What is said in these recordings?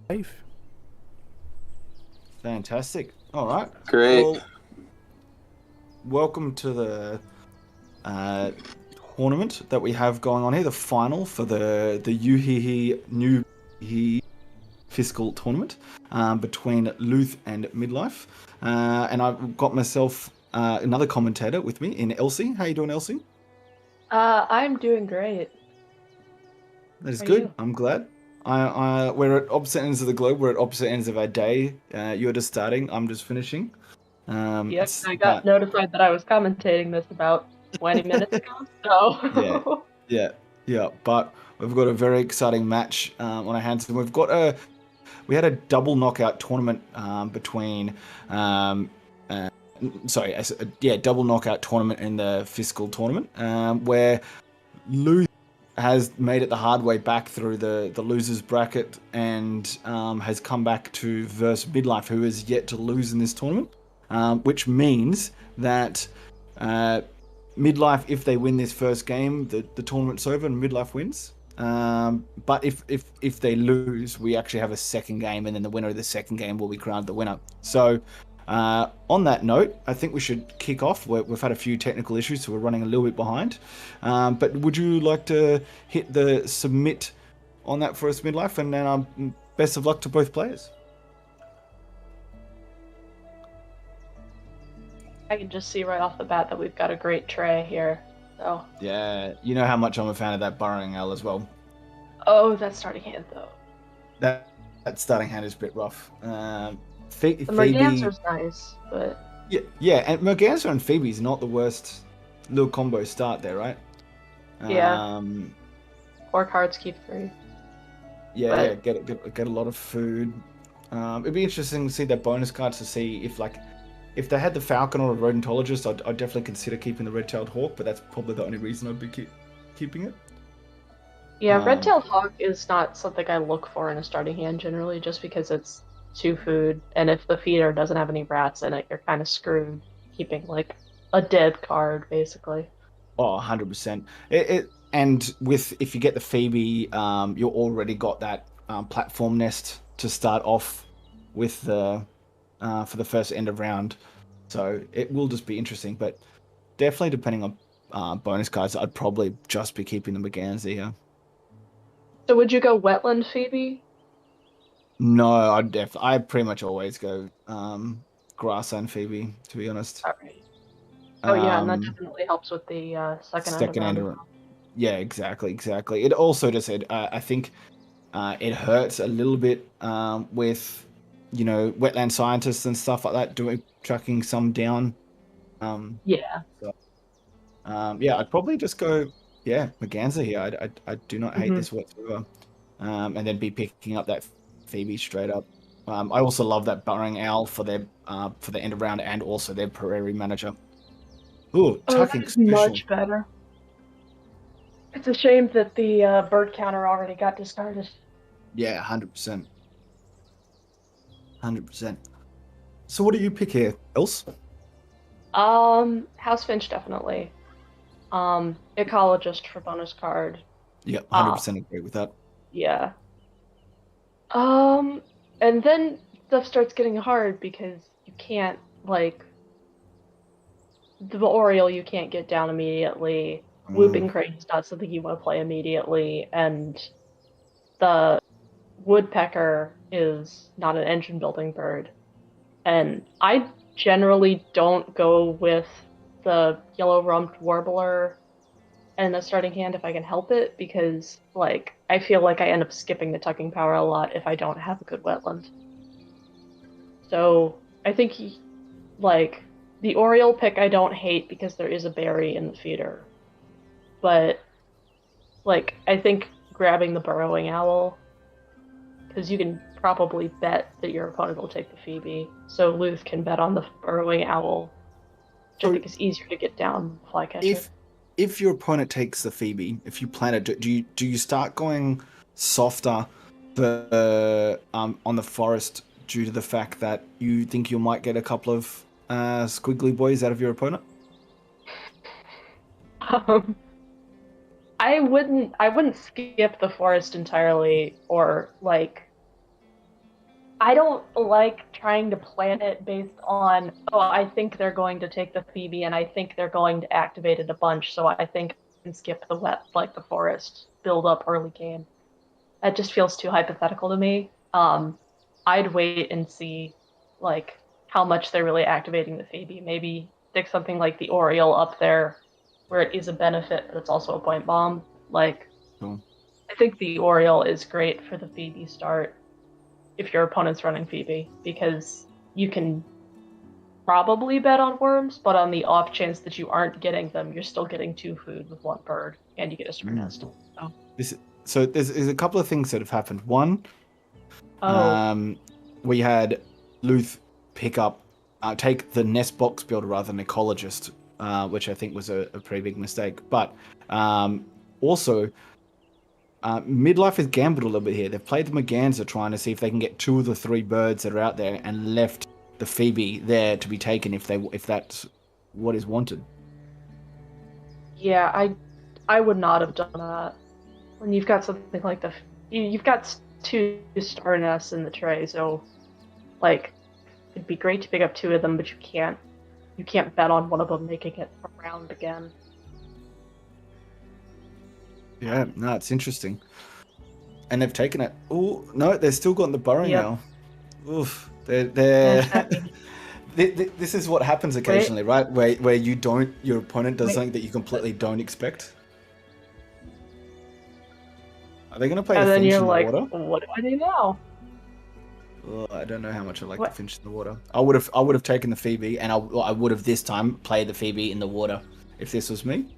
Life. Fantastic. All right. Great. Well, welcome to the uh, tournament that we have going on here, the final for the Uhihi New He Fiscal Tournament between Luth and Midlife. And I've got myself another commentator with me in Elsie. How you doing, Elsie? I'm doing great. That is How are good. you? I'm glad. We're at opposite ends of the globe. We're at opposite ends of our day. You're just starting. I'm just finishing. Yep, I got But notified that I was commentating this about 20 minutes ago, yeah, so yeah, yeah. But we've got a very exciting match on our hands, and we had a double knockout tournament between, uh, sorry, double knockout tournament in the fiscal tournament where Lou has made it the hard way back through the losers bracket and has come back to verse Midlife, who is yet to lose in this tournament, which means that. Midlife, if they win this first game, the tournament's over and Midlife wins. But if they lose, we actually have a second game, and then the winner of the second game will be crowned the winner. So, on that note, I think we should kick off. We've had a few technical issues, so we're running a little bit behind. But would you like to hit the submit on that for us, Midlife? And then best of luck to both players. I can just see right off the bat that we've got a great tray here. So, Yeah, you know how much I'm a fan of that burrowing owl as well. oh, that's starting hand though. That that starting hand is a bit rough. The Phoebe, Merganser's nice, but yeah, and Merganser and Phoebe's not the worst little combo start there, right? yeah, Um, four cards keep three. yeah, But get a lot of food. It'd be interesting to see their bonus cards to see if they had the Falcon or a Rodentologist, I'd definitely consider keeping the Red-tailed Hawk, but that's probably the only reason I'd be keeping it. yeah, Um, Red-tailed Hawk is not something I look for in a starting hand generally, just because it's two food, and if the feeder doesn't have any rats in it, you're kind of screwed keeping like a dead card basically. Oh, 100%. And with if you get the Phoebe, you already got that platform nest to start off with the for the first end of round. So it will just be interesting, but definitely depending on bonus cards, I'd probably just be keeping the Merganser here. So would you go Wetland Phoebe? No, I pretty much always go Grassland Phoebe, to be honest. All right. Oh yeah, and that Um, definitely helps with the second end of second round end as of well. yeah, exactly. It also just said I think it hurts a little bit with wetland scientists and stuff like that doing tracking some down. Um, Yeah. so, yeah, I'd probably just go Merganser here. I do not hate Hmm. this whatsoever. And then be picking up that Phoebe straight up. I also love that burrowing owl for the end of round and also their prairie manager. Ooh, Oh, that tucking is special. much better. It's a shame that the bird counter already got discarded. Yeah, 100%. 100%. So what do you pick here, Else? House Finch definitely. Ecologist for bonus card. Yeah, Uh, 100% agree with that. yeah. Um, and then stuff starts getting hard because you can't like the Oriole you can't get down immediately. Whooping Mm. Crane's not something you want to play immediately, and the Woodpecker is not an engine building bird. And I generally don't go with the yellow rumped warbler in a starting hand if I can help it, because like I feel like I end up skipping the tucking power a lot if I don't have a good wetland. So I think like the Oriole pick I don't hate because there is a berry in the feeder. But like I think grabbing the burrowing owl, because you can probably bet that your opponent will take the Phoebe. So Luth can bet on the burrowing owl, which I So think is easier to get down flycatcher. if if your opponent takes the Phoebe, if you plan it, do you start going softer on the forest due to the fact that you think you might get a couple of squiggly boys out of your opponent? Um, I wouldn't skip the forest entirely or like I don't like trying to plan it based on, oh, I think they're going to take the Phoebe and I think they're going to activate it a bunch, so I think I can skip the wet, like the forest, build up early game. That just feels too hypothetical to me. I'd wait and see, like, how much they're really activating the Phoebe. Maybe stick something like the Oriole up there where it is a benefit, but it's also a point bomb. Like, Cool. I think the Oriole is great for the Phoebe start if your opponent's running Phoebe, because you can probably bet on worms, but on the off chance that you aren't getting them, you're still getting 2 food with 1 bird, and you get a spur nest. So. So there's a couple of things that have happened. One, Oh. We had Luth take the nest box builder rather than ecologist, which I think was a pretty big mistake. But also, Middlife has gambled a little bit here. They've played the Merganser trying to see if they can get 2 of the 3 birds that are out there and left the Phoebe there to be taken if that's what is wanted. Yeah, I would not have done that. When you've got something like you've got 2 star nests in the tray, so like it'd be great to pick up 2 of them, but you can't bet on one of them making it around again. Yeah, no, it's interesting. And they've taken it. Oh no, they've still got the burrow now. Oof, they're this is what happens occasionally, right? Where your opponent does something that you completely don't expect. Are they going to play the finch in the water? What do I do now? Oh, I don't know how much I like the finch in the water. I would have taken the Phoebe, and I would have this time played the Phoebe in the water if this was me.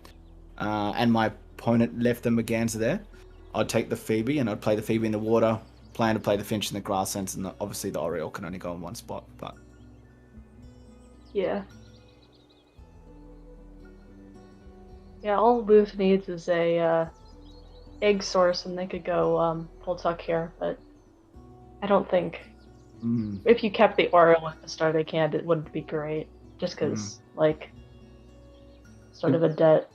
And my opponent left the Merganser there. I'd take the Phoebe and I'd play the Phoebe in the water, plan to play the finch in the grasslands, and obviously the Oriole can only go in one spot. But yeah, all Luth needs is a egg source, and they could go full tuck here. But I don't think if you kept the Oriole at the start of hand, it wouldn't be great. Just because sort of a debt.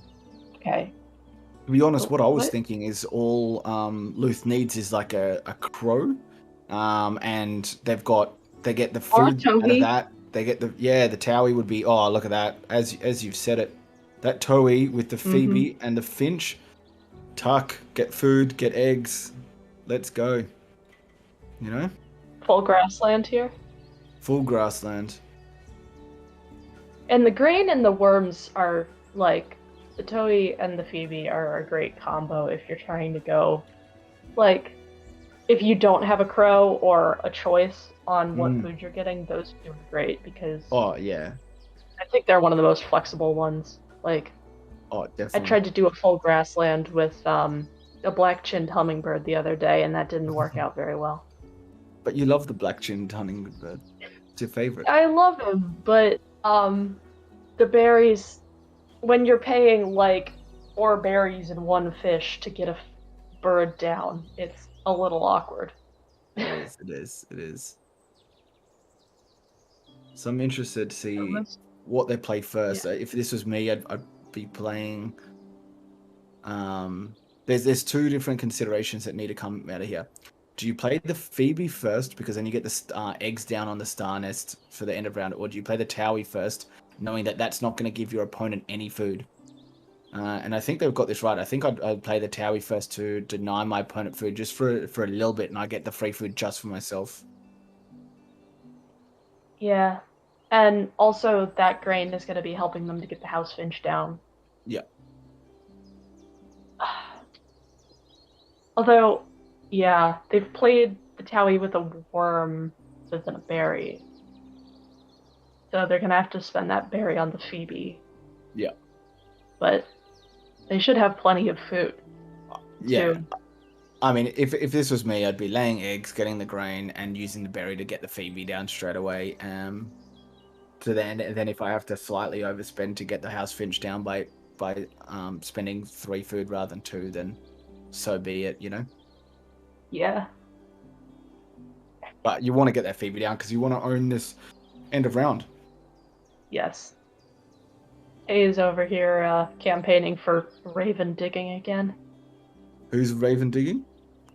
Okay. To be honest, what I was thinking is all Luth needs is like a crow, and they get the food out of that. They get the Towie would be, oh, look at that, as you've said it, that Towie with the Phoebe and the finch, tuck, get food, get eggs, let's go. You know, full grassland here. Full grassland. And the grain and the worms are like. The Towie and the Phoebe are a great combo if you're trying to go, like, if you don't have a crow or a choice on what food you're getting, those 2 are great because... Oh, yeah. I think they're one of the most flexible ones. Like, oh, definitely. I tried to do a full grassland with a black-chinned hummingbird the other day, and that didn't work out very well. But you love the black-chinned hummingbird. It's your favorite. I love him, but the berries... When you're paying, like, 4 berries and 1 fish to get a bird down, it's a little awkward. It is. So I'm interested to see what they play first. Yeah. If this was me, I'd be playing... There's 2 different considerations that need to come out of here. Do you play the Phoebe first, because then you get the eggs down on the star nest for the end of round, or do you play the Towie first, knowing that that's not going to give your opponent any food? And I think they've got this right. I think I'd play the Towie first to deny my opponent food just for a little bit, and I get the free food just for myself. Yeah. And also that grain is going to be helping them to get the house finch down. Yeah. Although, yeah, they've played the Towie with a worm rather than a berry. So they're going to have to spend that berry on the Phoebe. Yeah. But they should have plenty of food. Yeah. Too. I mean, if this was me, I'd be laying eggs, getting the grain, and using the berry to get the Phoebe down straight away. So then if I have to slightly overspend to get the house finch down by spending 3 food rather than 2, then so be it, you know? Yeah. But you want to get that Phoebe down because you want to own this end of round. Yes. A is over here campaigning for Raven digging again. Who's Raven digging?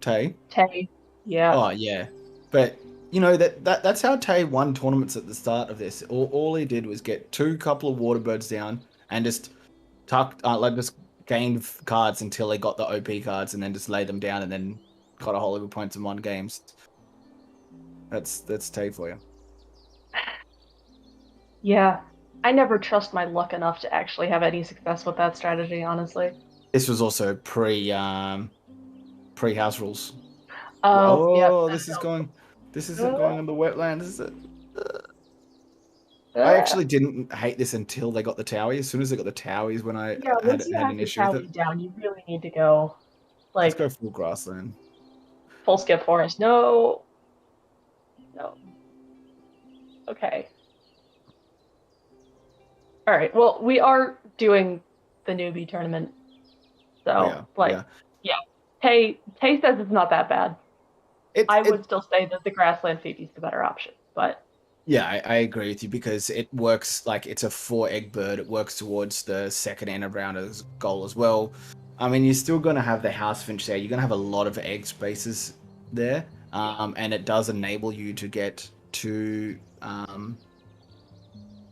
Tay? Tay, yeah. Oh, yeah. But you know that's how Tay won tournaments at the start of this. All he did was get couple of water birds down and just just gained cards until they got the OP cards and then just laid them down and then got a whole heap of points and won games. That's Tay for you. Yeah. I never trust my luck enough to actually have any success with that strategy, honestly. This was also pre house rules. Oh, yeah. This isn't going in the wetlands, is it? I Uh, actually didn't hate this until they got the towie. As soon as they got the towies, when I yeah, had once you had have an the issue with tally it. down, you really need to go, Let's like, go full grassland. full skip forest. No. No. Okay. All right. Well, we are doing the newbie tournament, so Yeah. yeah. Tay says it's not that bad. I would It still say that the grassland Phoebe's the better option, but Yeah, I agree with you because it works like it's a 4 egg bird. It works towards the second end of round goal as well. I mean, you're still going to have the house finch there. You're going to have a lot of egg spaces there, and it does enable you to get 2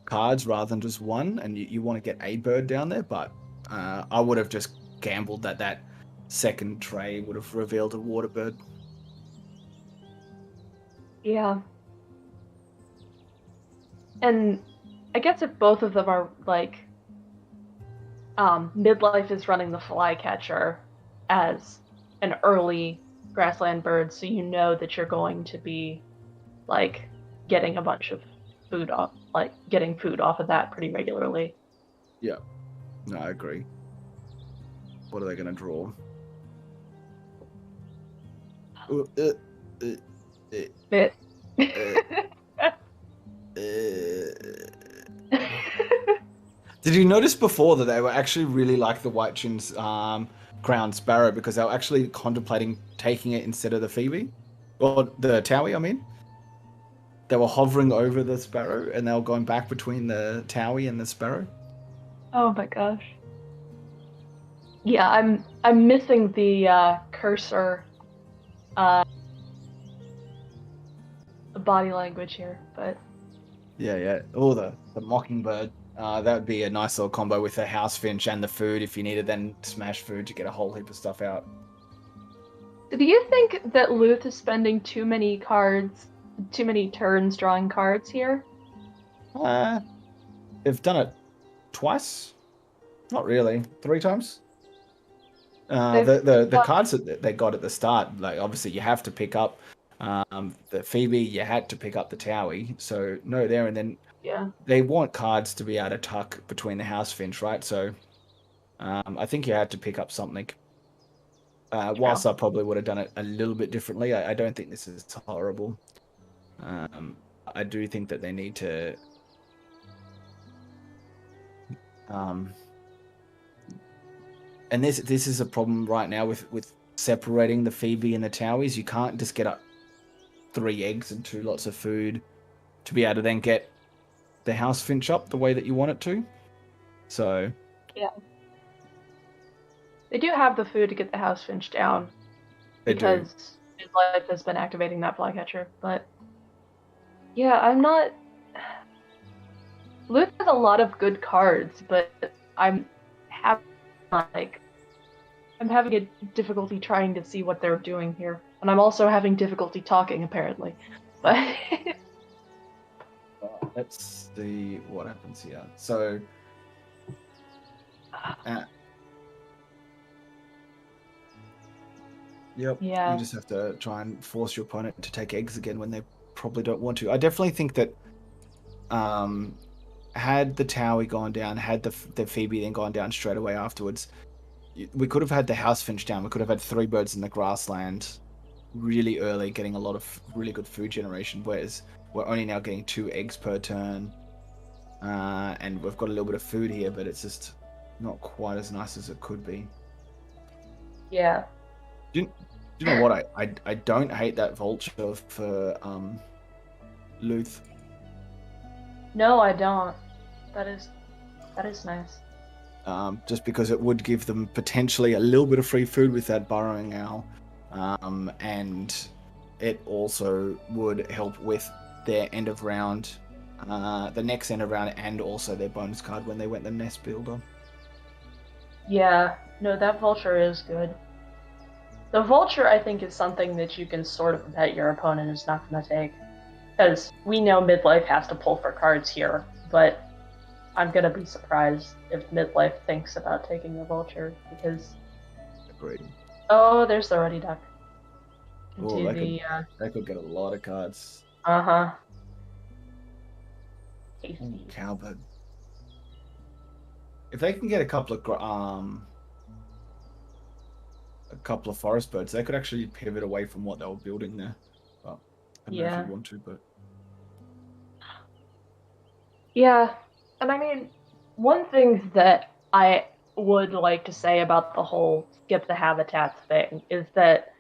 cards rather than just 1. And you want to get a bird down there, but I would have just gambled that second tray would have revealed a water bird. yeah. And I guess if both of them are like, Midlife is running the flycatcher as an early grassland bird, so you know that you're going to be like getting a bunch of food off, like getting food off of that pretty regularly. Yeah, no, I agree. What are they going to draw? Bit. Did you notice before that they were actually really like the White Chin's crown sparrow because they were actually contemplating taking it instead of the Phoebe? Or the Towie, I mean. They were hovering over the sparrow and they were going back between the Towie and the sparrow. Oh my gosh. Yeah, I'm missing the cursor body language here, but Yeah. Oh, the mockingbird. That would be a nice little combo with the house finch and the food if you needed then smash food to get a whole heap of stuff out. do you think that Luth is spending too many turns drawing cards here? They've done it twice. Not really. 3 times. The cards that they got at the start, like obviously you have to pick up the Phoebe, you had to pick up the Towie, so no there, and then Yeah. they want cards to be able to tuck between the house finch, right? So I think you had to pick up something. Whilst I probably would have done it a little bit differently, I don't think this is horrible. I do think that they need to and this is a problem right now with separating the Phoebe and the Towies. You can't just get up 3 eggs and 2 lots of food to be able to then get the house finch up the way that you want it to. So yeah, they do have the food to get the house finch down because Midlife has been activating that flycatcher. But yeah, I'm not. Luth has a lot of good cards, but I'm having I'm having a difficulty trying to see what they're doing here, and I'm also having difficulty talking apparently. But let's see what happens here. So yep, yeah, you just have to try and force your opponent to take eggs again when they probably don't want to. I definitely think that had the Towie gone down, had the Phoebe then gone down straight away afterwards, we could have had the house finch down. We could have had 3 birds in the grassland really early, getting a lot of really good food generation, whereas we're only now getting 2 eggs per turn. And we've got a little bit of food here, but it's just not quite as nice as it could be. Yeah. Do you know what? I don't hate that vulture for Luth. No, I don't. That is nice. Just because it would give them potentially a little bit of free food with that burrowing owl, and it also would help with their end of round, the next end of round, and also their bonus card when they went the nest builder. Yeah, no, that vulture is good. The vulture, I think, is something that you can sort of bet your opponent is not going to take. Because we know Midlife has to pull for cards here, but I'm going to be surprised if Midlife thinks about taking the vulture, because... Agreed. Oh, there's the Ruddy Duck. Oh, they could get a lot of cards. Uh-huh. Ooh, Cowbird. If they can get a couple of forest birds, they could actually pivot away from what they were building there. Well, I don't know if you want to, but yeah. And I mean, one thing that I would like to say about the whole skip the habitats thing is that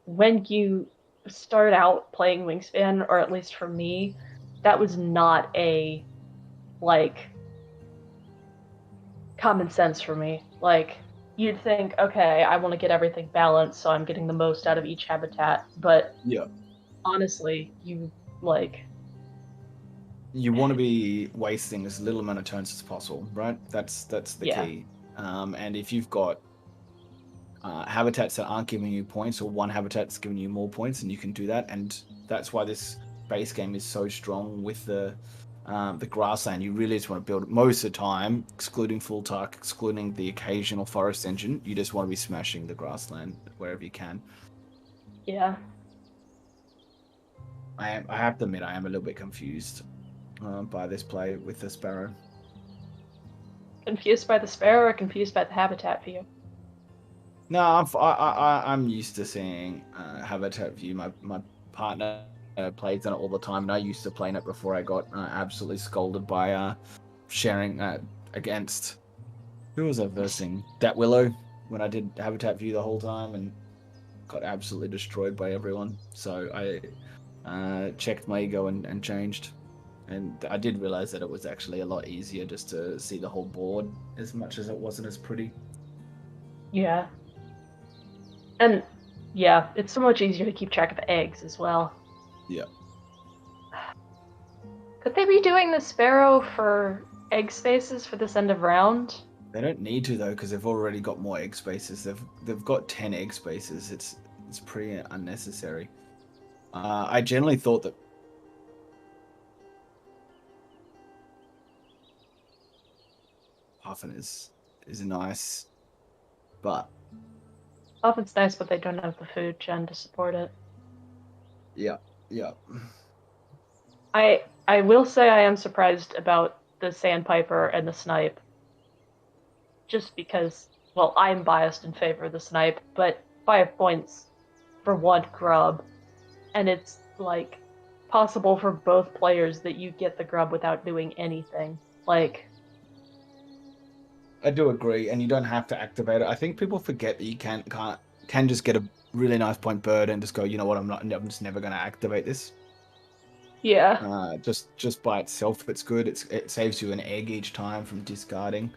when you start out playing Wingspan, or at least for me, that was not a like common sense for me. Like, you'd think, okay, I want to get everything balanced, so I'm getting the most out of each habitat. But yeah, honestly, you want to be wasting as little amount of turns as possible, right? That's the key. And if you've got habitats that aren't giving you points, or one habitat's giving you more points, and you can do that, and that's why this base game is so strong with the grassland. You really just want to build it most of the time, excluding full talk, excluding the occasional forest engine. You just want to be smashing the grassland wherever you can. Yeah. I have to admit, I am a little bit confused by this play with the sparrow. Confused by the sparrow or confused by the habitat view? No, I'm used to seeing habitat view. My partner plays on it all the time, and I used to play in it before I got absolutely scolded by sharing against, who was I versing? That Willow, when I did habitat view the whole time and got absolutely destroyed by everyone. So I checked my ego and changed, and I did realize that it was actually a lot easier just to see the whole board, as much as it wasn't as pretty. Yeah. And yeah, it's so much easier to keep track of eggs as well. Yeah. Could they be doing the sparrow for egg spaces for this end of round? They don't need to, though, because they've already got more egg spaces. They've got 10 egg spaces. It's pretty unnecessary. I generally thought that Puffin is nice, but Puffin's nice, but they don't have the food gen to support it. Yeah. I will say I am surprised about the Sandpiper and the Snipe. Just because, well, I'm biased in favor of the Snipe, but 5 points for one grub. And it's, like, possible for both players that you get the grub without doing anything. Like... I do agree, and you don't have to activate it. I think people forget that you can just get a really nice point bird and just go, you know what, I'm just never going to activate this. Yeah. Just by itself, it's good. It saves you an egg each time from discarding.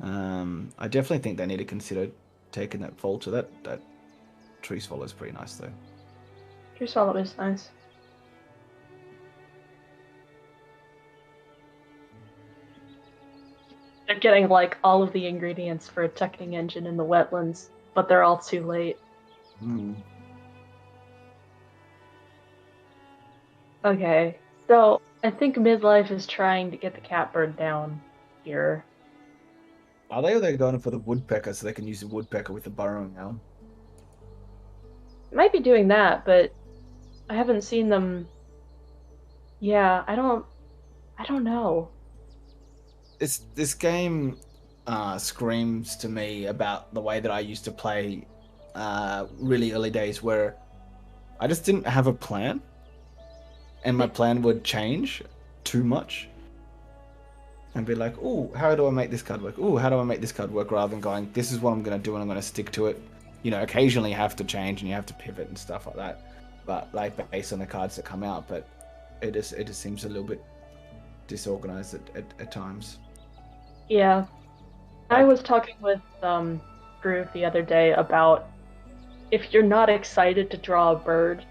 I definitely think they need to consider taking that vulture. That tree swallow is pretty nice, though. Tree swallow is nice. They're getting, like, all of the ingredients for a tucking engine in the wetlands, but they're all too late. Okay, so I think Midlife is trying to get the catbird down here. Are they, or they're going for the woodpecker so they can use the woodpecker with the burrowing elm? Might be doing that, but I haven't seen them. Yeah, I don't know. This game screams to me about the way that I used to play really early days, where I just didn't have a plan, and my plan would change too much and be like, oh, how do I make this card work? Oh, how do I make this card work? Rather than going, this is what I'm going to do and I'm going to stick to it. You know, occasionally you have to change and you have to pivot and stuff like that, but like based on the cards that come out. But it just seems a little bit disorganized at times. Yeah. I was talking with Groove the other day about, if you're not excited to draw a bird,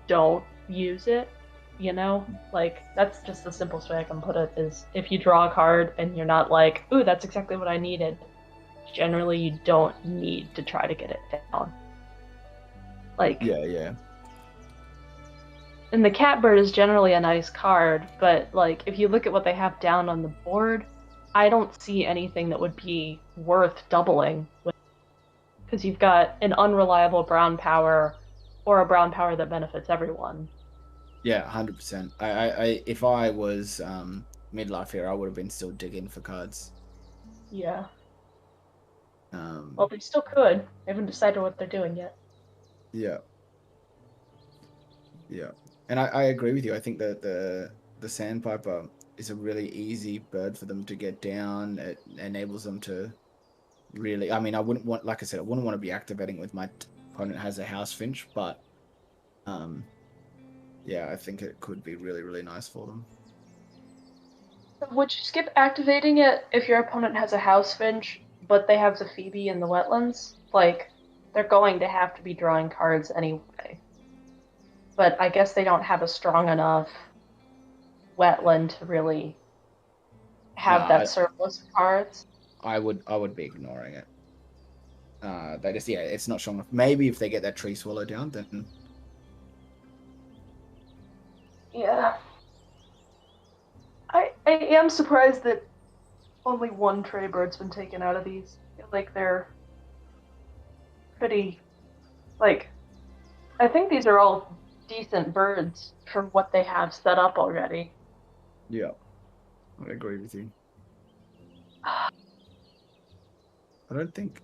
don't use it, you know? Like, that's just the simplest way I can put it, is if you draw a card and you're not like, ooh, that's exactly what I needed, generally you don't need to try to get it down. Like, Yeah. and the catbird is generally a nice card, but like if you look at what they have down on the board, I don't see anything that would be worth doubling with, because you've got an unreliable brown power or a brown power that benefits everyone. Yeah, 100%. I if I was midlife here, I would have been still digging for cards. Yeah. Um, Well, they still could. They haven't decided what they're doing yet. yeah, yeah, and I agree with you. I think that the sandpiper is a really easy bird for them to get down. It enables them to really. I mean, I wouldn't want, like I said, I wouldn't want to be activating with my opponent has a house finch, but um, yeah, I think it could be really, really nice for them. Would you skip activating it if your opponent has a house finch, but they have the Phoebe in the wetlands? Like, they're going to have to be drawing cards anyway. But I guess they don't have a strong enough wetland to really No, have that surplus of cards. I would be ignoring it. They just yeah, it's not strong enough. Maybe if they get that tree swallow down, then Yeah. I am surprised that only one Trey bird's been taken out of these. I feel like they're pretty, like, I think these are all decent birds for what they have set up already. yeah, I agree with you. I don't think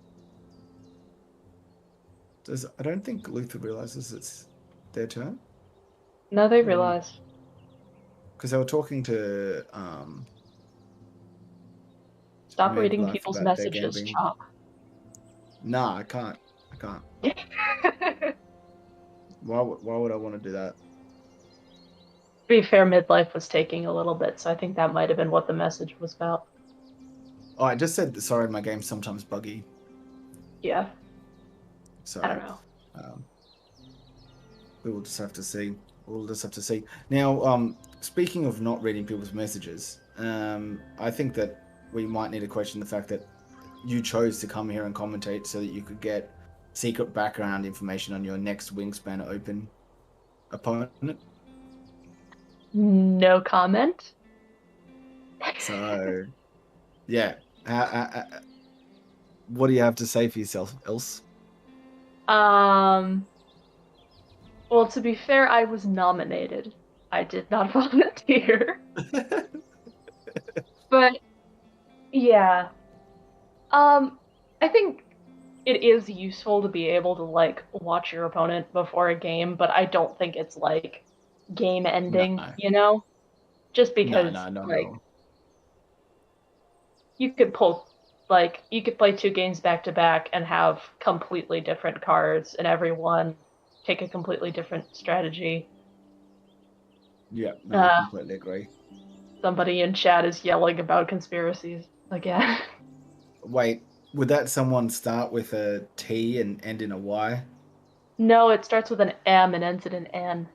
I don't think Luther realizes it's their turn. No, they realize. Because they were talking to Stop reading Midlife people's about their game messages, being. Chop. Nah, I can't. Why would I want to do that? To be fair, Midlife was taking a little bit, so I think that might have been what the message was about. Oh, I just said sorry. My game's sometimes buggy. Yeah. So I don't know. We will just have to see. We'll just have to see. Now, speaking of not reading people's messages, I think that we might need to question the fact that you chose to come here and commentate so that you could get secret background information on your next Wingspan Open opponent. No comment. So, yeah. What do you have to say for yourself, Else? Well, to be fair, I was nominated. I did not volunteer. But yeah. I think it is useful to be able to like watch your opponent before a game, but I don't think it's like game No, ending, you know? Just no, because not at like all. you could pull like you could play two games back to back and have completely different cards and everyone take a completely different strategy. Yeah, no, I Uh, completely agree. Somebody in chat is yelling about conspiracies again. Wait, would that someone start with a T and end in a Y? No, it starts with an M and ends in an N.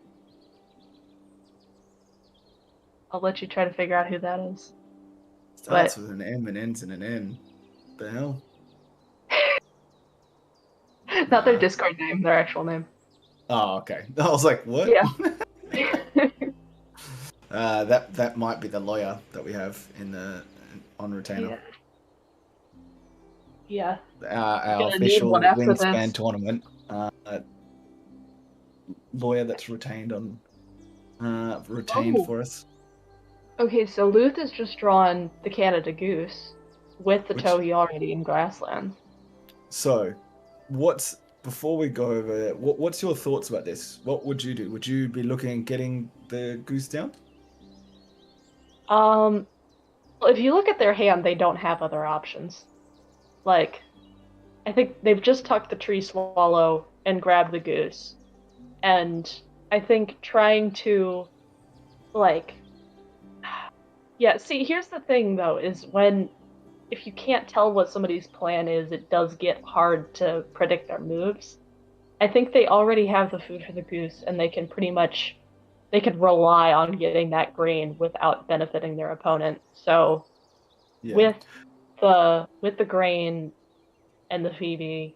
I'll let you try to figure out who that is. Starts But with an M and ends in an N. The hell? not their Nah. Discord name, their actual name. Oh, okay. I was like, what? Yeah. That might be the lawyer that we have in the on retainer. Yeah. Our Gonna need one official after Wingspan this. Tournament lawyer that's retained Oh, for us. okay, so Luth has just drawn the Canada Goose with the Which Tohi already in grassland. so, what's before we go over what's your thoughts about this? What would you do? Would you be looking at getting the goose down? Well, if you look at their hand, they don't have other options. Like, I think they've just tucked the tree swallow and grabbed the goose. And I think trying to, like, yeah, see, here's the thing though, is if you can't tell what somebody's plan is, it does get hard to predict their moves. I think they already have the food for the goose, and they could rely on getting that grain without benefiting their opponent. So Yeah. with the grain and the Phoebe.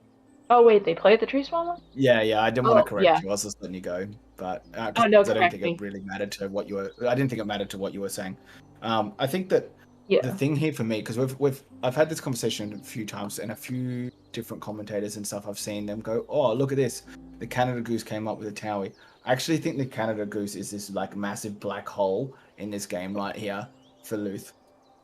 Oh wait, they played the tree swallow? Yeah, I didn't want to Oh correct yeah. you. I was just letting you go, but Oh because no, I don't correct think it me. really mattered to what you were. I didn't think it mattered to what you were saying. I think that the Yeah. thing here for me, because I've had this conversation a few times, and a few different commentators and stuff. I've seen them go, "Oh, look at this! The Canada Goose came up with a Towie." I actually think the Canada Goose is this like massive black hole in this game right here for Luth,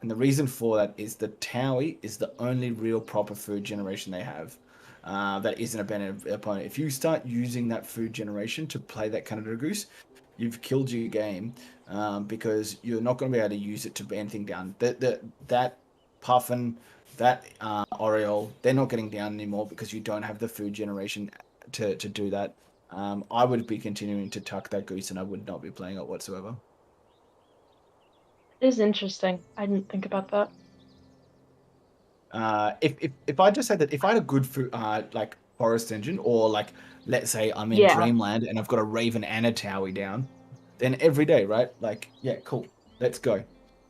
and the reason for that is the Towie is the only real proper food generation they have. That isn't a better opponent. If you start using that food generation to play that Canada Goose, you've killed your game, because you're not going to be able to use it to bear anything down. That Puffin, that Oriole, they're not getting down anymore because you don't have the food generation to do that. I would be continuing to tuck that goose, and I would not be playing it whatsoever. It is interesting. I didn't think about that. If I just said that if I had a good food, like forest engine, or like let's say I'm in Yeah. Dreamland and I've got a Raven and a Towie down, then every day, right? Like, yeah, cool, let's go.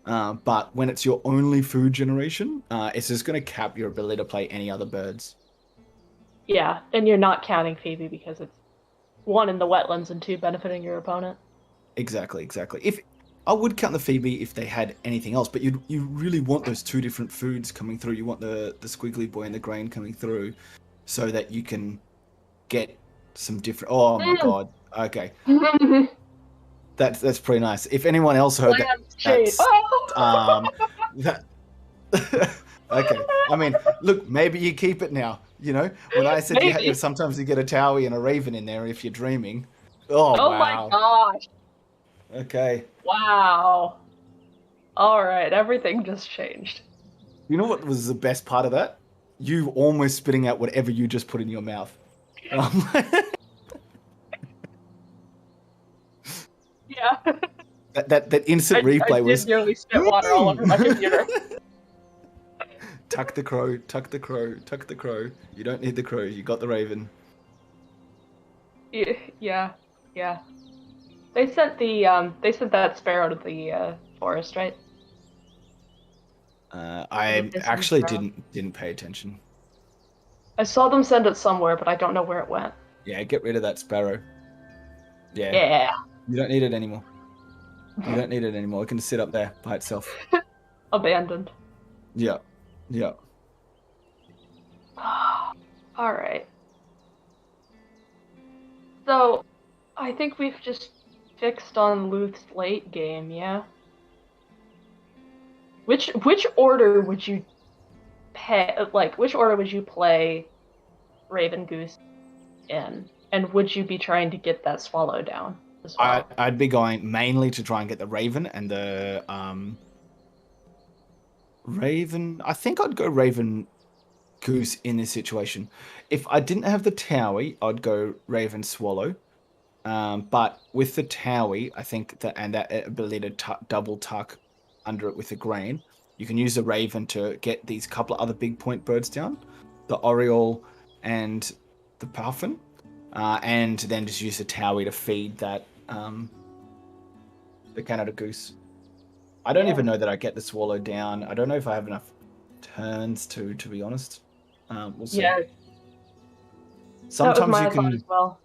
But when it's your only food generation, it's just going to cap your ability to play any other birds. Yeah. And you're not counting Phoebe because it's one in the wetlands and two benefiting your opponent. Exactly. If I would count the Phoebe if they had anything else, but you really want those two different foods coming through. You want the squiggly boy and the grain coming through, so that you can get some different. Oh my god. Okay, Land that's pretty nice. If anyone else heard that, shade. that's Oh! that. Okay. I mean, look, maybe you keep it now. You know, when I said Maybe. sometimes you get a Towie and a Raven in there if you're dreaming. Oh Oh my wow. gosh. Okay. Wow. All right. Everything just changed. You know what was the best part of that? You almost spitting out whatever you just put in your mouth. Yeah. that instant I replay did was. nearly spit water all over my computer. Tuck the crow, tuck the crow, tuck the crow. You don't need the crow. You got the Raven. Yeah. Yeah. They sent that sparrow to the forest, right? The I missing actually sparrow. didn't pay attention. I saw them send it somewhere, but I don't know where it went. Yeah, get rid of that sparrow. Yeah, Yeah. you don't need it anymore. You don't need it anymore. It can sit up there by itself. Abandoned. Yeah, yeah. All right. So, I think we've just fixed on Luth's late game, yeah? Which order would you which order would you play Raven Goose in? And would you be trying to get that swallow down as well? I'd be going mainly to try and get the Raven and the Raven. I think I'd go Raven Goose in this situation. If I didn't have the Towie, I'd go Raven Swallow. But with the Towie, I think that and that ability to double tuck under it with the grain, you can use the Raven to get these couple of other big point birds down, the Oriole and the Puffin, and then just use the Towie to feed that the Canada Goose. I don't even know that I get the Swallow down. I don't know if I have enough turns to be honest. We'll see. Yeah, that was Sometimes you my thought can as well.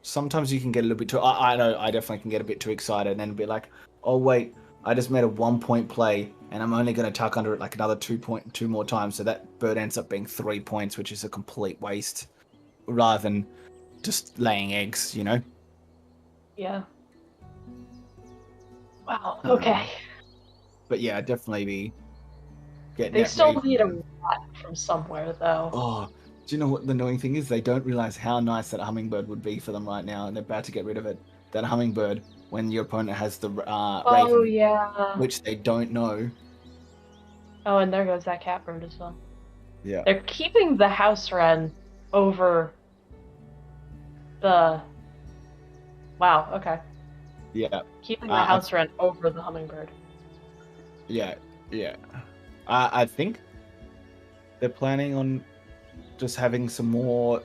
sometimes you can get a little bit too. I know I definitely can get a bit too excited and then be like, oh wait, I just made a 1 point play and I'm only going to tuck under it like another 2 more times, so that bird ends up being 3 points, which is a complete waste, rather than just laying eggs, you know. Yeah. Wow. Okay. But yeah, I'd definitely be getting They that still Raven need a down. rat from somewhere, though. Oh, do you know what the annoying thing is? They don't realize how nice that hummingbird would be for them right now, and they're about to get rid of it. That hummingbird, when your opponent has the Oh Raven, yeah. which they don't know. Oh, and there goes that catbird as well. Yeah. They're keeping the house wren over the. Wow. Okay. Yeah. Keeping the house wren over the hummingbird. Yeah. I think they're planning on just having some more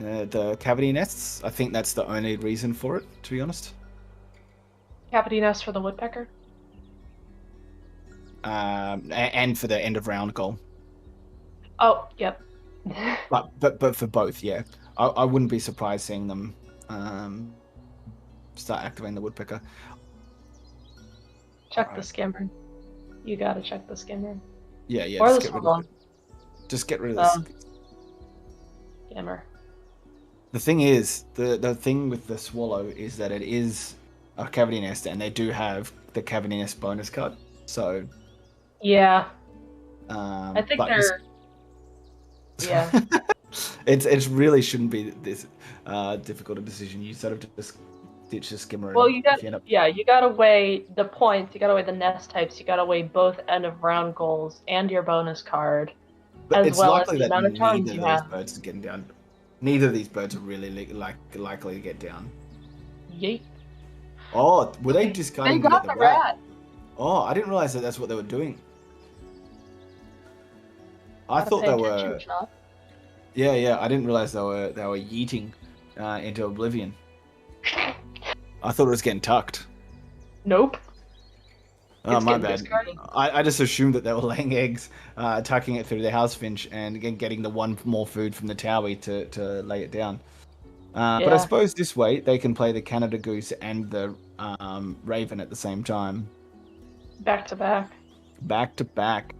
the cavity nests. I think that's the only reason for it, to be honest. Cavity nest for the woodpecker? And for the end of round goal. Oh, yep. But for both, yeah. I wouldn't be surprised seeing them start activating the woodpecker. Check the skimmer. You gotta check the skimmer. Yeah, yeah. Or Just the get rid of swallow. it. Just get rid of this. Skimmer. The thing is, the thing with the swallow is that it is a cavity nest, and they do have the cavity nest bonus card. So yeah, I think they're. Yeah. It really shouldn't be this difficult a decision. You sort of just ditch the skimmer. Well, you gotta weigh the points. You gotta weigh the nest types. You gotta weigh both end of round goals and your bonus card, but as well as the amount of turns you have. Birds are getting down. Neither of these birds are really likely to get down. Yeet. Oh, were they discarding They got the rat? Oh, I didn't realize that that's what they were doing. I thought they were. Yeah, yeah. I didn't realize they were yeeting into oblivion. I thought it was getting tucked. Nope. Oh, my bad. I just assumed that they were laying eggs, tucking it through the house finch, and again getting the one more food from the towie to lay it down. But I suppose this way they can play the Canada goose and the raven at the same time. Back to back. Back to back.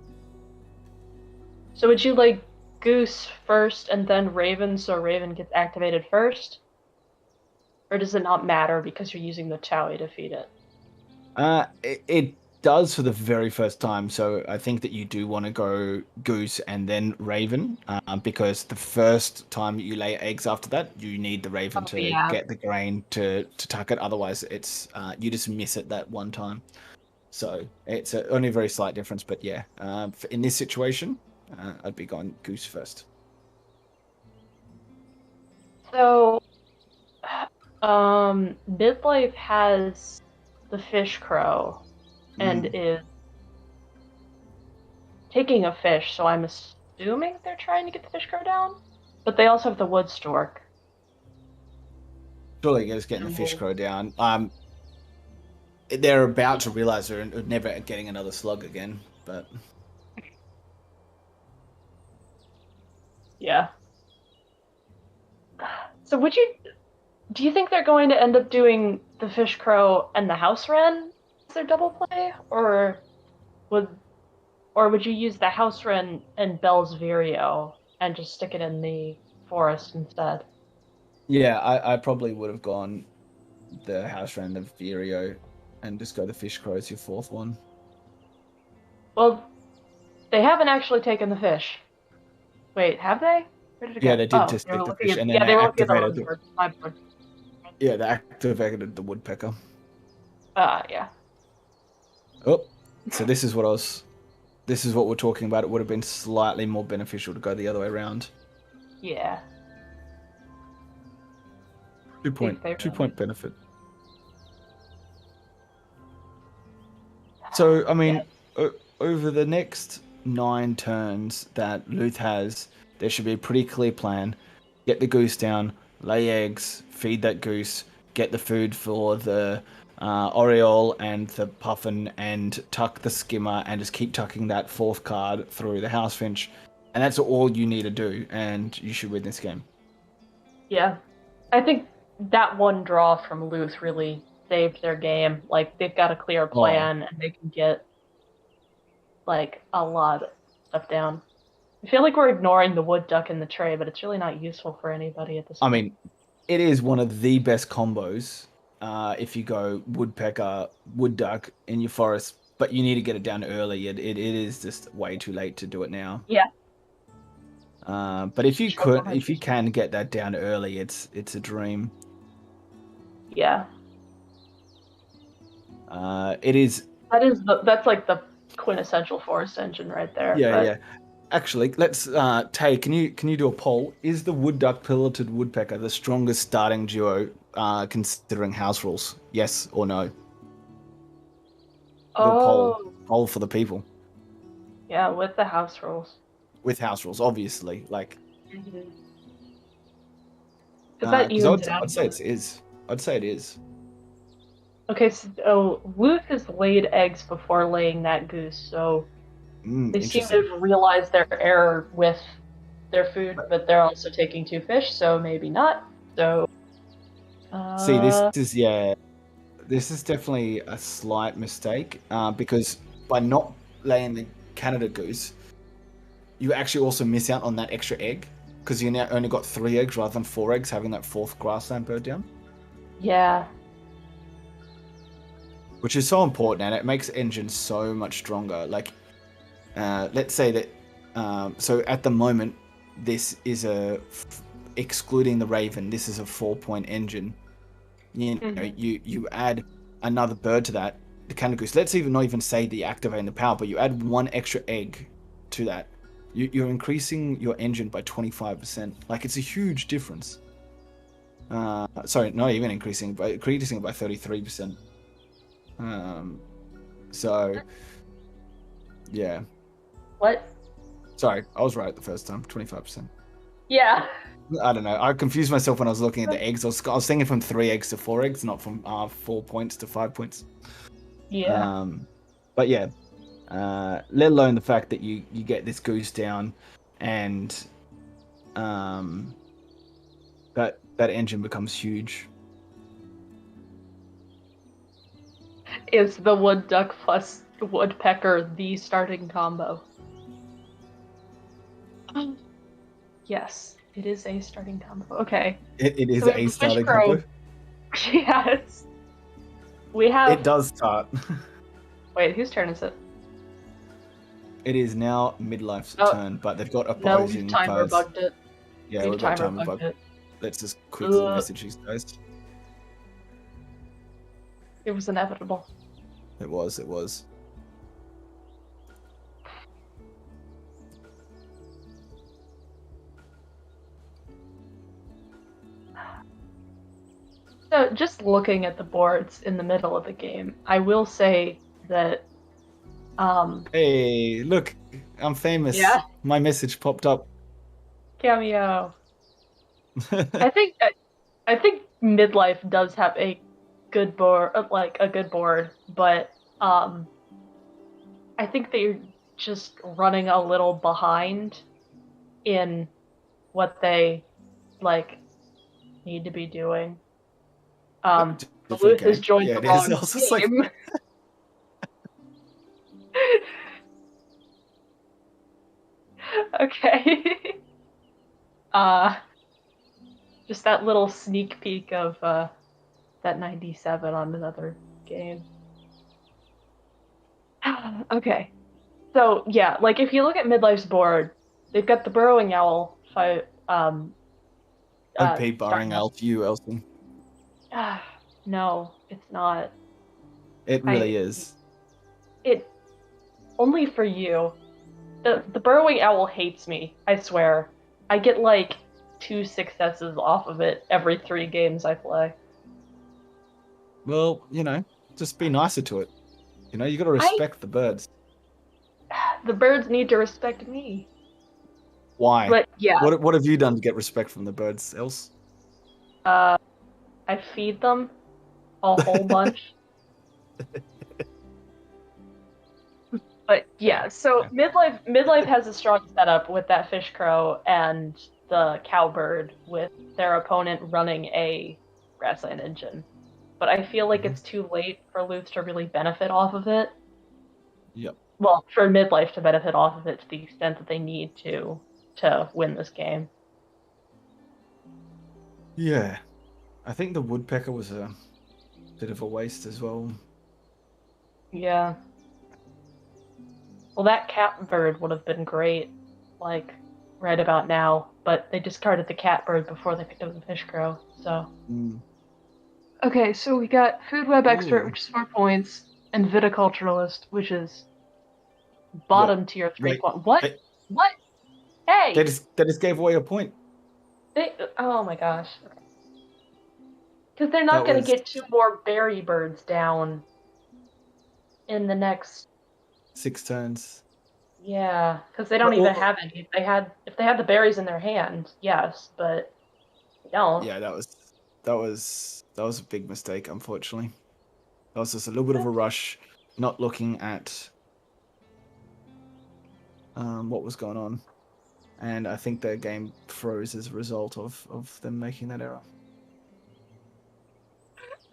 So would you like goose first and then raven, so raven gets activated first? Or does it not matter because you're using the towie to feed it? It does for the very first time, so I think that you do want to go goose and then raven, because the first time you lay eggs after that, you need the raven to get the grain to tuck it. Otherwise, it's you just miss it that one time. So it's only a very slight difference, but yeah, in this situation, I'd be going goose first. So, Middlife has the fish crow and is taking a fish, so I'm assuming they're trying to get the fish crow down. But they also have the wood stork. Surely just getting the fish crow down. They're about to realize they're never getting another slug again, but yeah. So do you think they're going to end up doing the fish crow and the house wren as their double play, or would you use the house wren and Bell's Vireo and just stick it in the forest instead? Yeah, I probably would have gone the house wren, the Vireo, and just go the fish crow as your fourth one. Well, they haven't actually taken the fish. Wait, have they? Where did it go? Yeah, they did just take the fish, and then they activated the... Yeah, they activated the woodpecker. Yeah. Oh, so this is what we're talking about. It would have been slightly more beneficial to go the other way around. Yeah. 2 point benefit. So, I mean, over the next 9 turns that Luth has, there should be a pretty clear plan. Get the goose down, lay eggs, feed that goose, get the food for the Oriole and the Puffin, and tuck the skimmer, and just keep tucking that fourth card through the house finch. And that's all you need to do, and you should win this game. Yeah. I think that one draw from Luth really saved their game. Like, they've got a clear plan, and they can get, like, a lot of stuff down. I feel like we're ignoring the wood duck in the tray, but it's really not useful for anybody at this point. I mean, it is one of the best combos if you go woodpecker, wood duck in your forest, but you need to get it down early. It is just way too late to do it now. Yeah. But if you can get that down early, it's a dream. Yeah. It is. That's like the quintessential forest engine right there. Yeah, yeah. Actually, let's Tay. Can you do a poll? Is the wood duck piloted woodpecker the strongest starting duo considering house rules? Yes or no? Poll for the people. Yeah, with the house rules. With house rules, obviously. Like, Because that Because evens it out. I'd say it is. I'd say it is. Okay, so Luth has laid eggs before laying that goose, so they seem to Interesting. have realized their error with their food, but they're also taking 2 fish, so maybe not. So, See, this is definitely a slight mistake because by not laying the Canada goose, you actually also miss out on that extra egg because you now only got 3 eggs rather than 4 eggs, having that 4th grassland bird down. yeah. Which is so important, and it makes engines so much stronger. Like, let's say that, so at the moment, this is excluding the Raven, this is a 4-point engine. You add another bird to that, the Canada Goose. Let's not even say that you're activating the power, but you add 1 extra egg to that. You're increasing your engine by 25%. Like, it's a huge difference. Sorry, not even increasing it by 33%. So, yeah. What? Sorry, I was right the first time. 25%. Yeah. I don't know. I confused myself when I was looking at the eggs. I was thinking from 3 eggs to 4 eggs, not from 4 points to 5 points. Yeah. But yeah, let alone the fact that you get this goose down, and that engine becomes huge. Is the wood duck plus the woodpecker the starting combo? Yes, it is a starting combo. Okay. It is So we have a the fish starting crow. combo. Yes. We have. It does start. Wait, whose turn is it? It is now Midlife's turn, but they've got No, opposing we've timer cards. bugged it. Yeah, we've got timer bugged it. Let's just quickly message these guys. It was inevitable. It was. So, just looking at the boards in the middle of the game, I will say that. Hey, look, I'm famous. Yeah. My message popped up. Cameo. I think Midlife does have a good board, but I think they're just running a little behind in what they need to be doing. Luth has joined the wrong team. Okay. Just that little sneak peek of that 97 on another game. Okay. So yeah, like if you look at Midlife's board, they've got the burrowing owl OP burrowing owl to you, Elsie. No, it's not. It really is. It only for you. The burrowing owl hates me, I swear. I get like 2 successes off of it every 3 games I play. Well, just be nicer to it. You got to respect the birds. The birds need to respect me. Why? But yeah. What have you done to get respect from the birds, Else? I feed them a whole bunch. But yeah, so Midlife has a strong setup with that fish crow and the cowbird, with their opponent running a grassland engine. But I feel like it's too late for Luth to really benefit off of it. Yep. Well, for Midlife to benefit off of it to the extent that they need to win this game. Yeah. I think the woodpecker was a bit of a waste as well. Yeah. Well, that catbird would have been great, like, right about now, but they discarded the catbird before they picked up the fish crow, so. Okay, so we got Food Web Expert, which is 4 points, and Viticulturalist, which is bottom tier 3 points. What? What? Hey! They just gave away a point. Oh my gosh. Because they're not going to get 2 more berry birds down in the next 6 turns. Yeah, because they don't even have any. If they had the berries in their hand, yes, but No. Yeah, that was a big mistake, unfortunately. That was just a little bit of a rush, not looking at what was going on. And I think their game froze as a result of them making that error.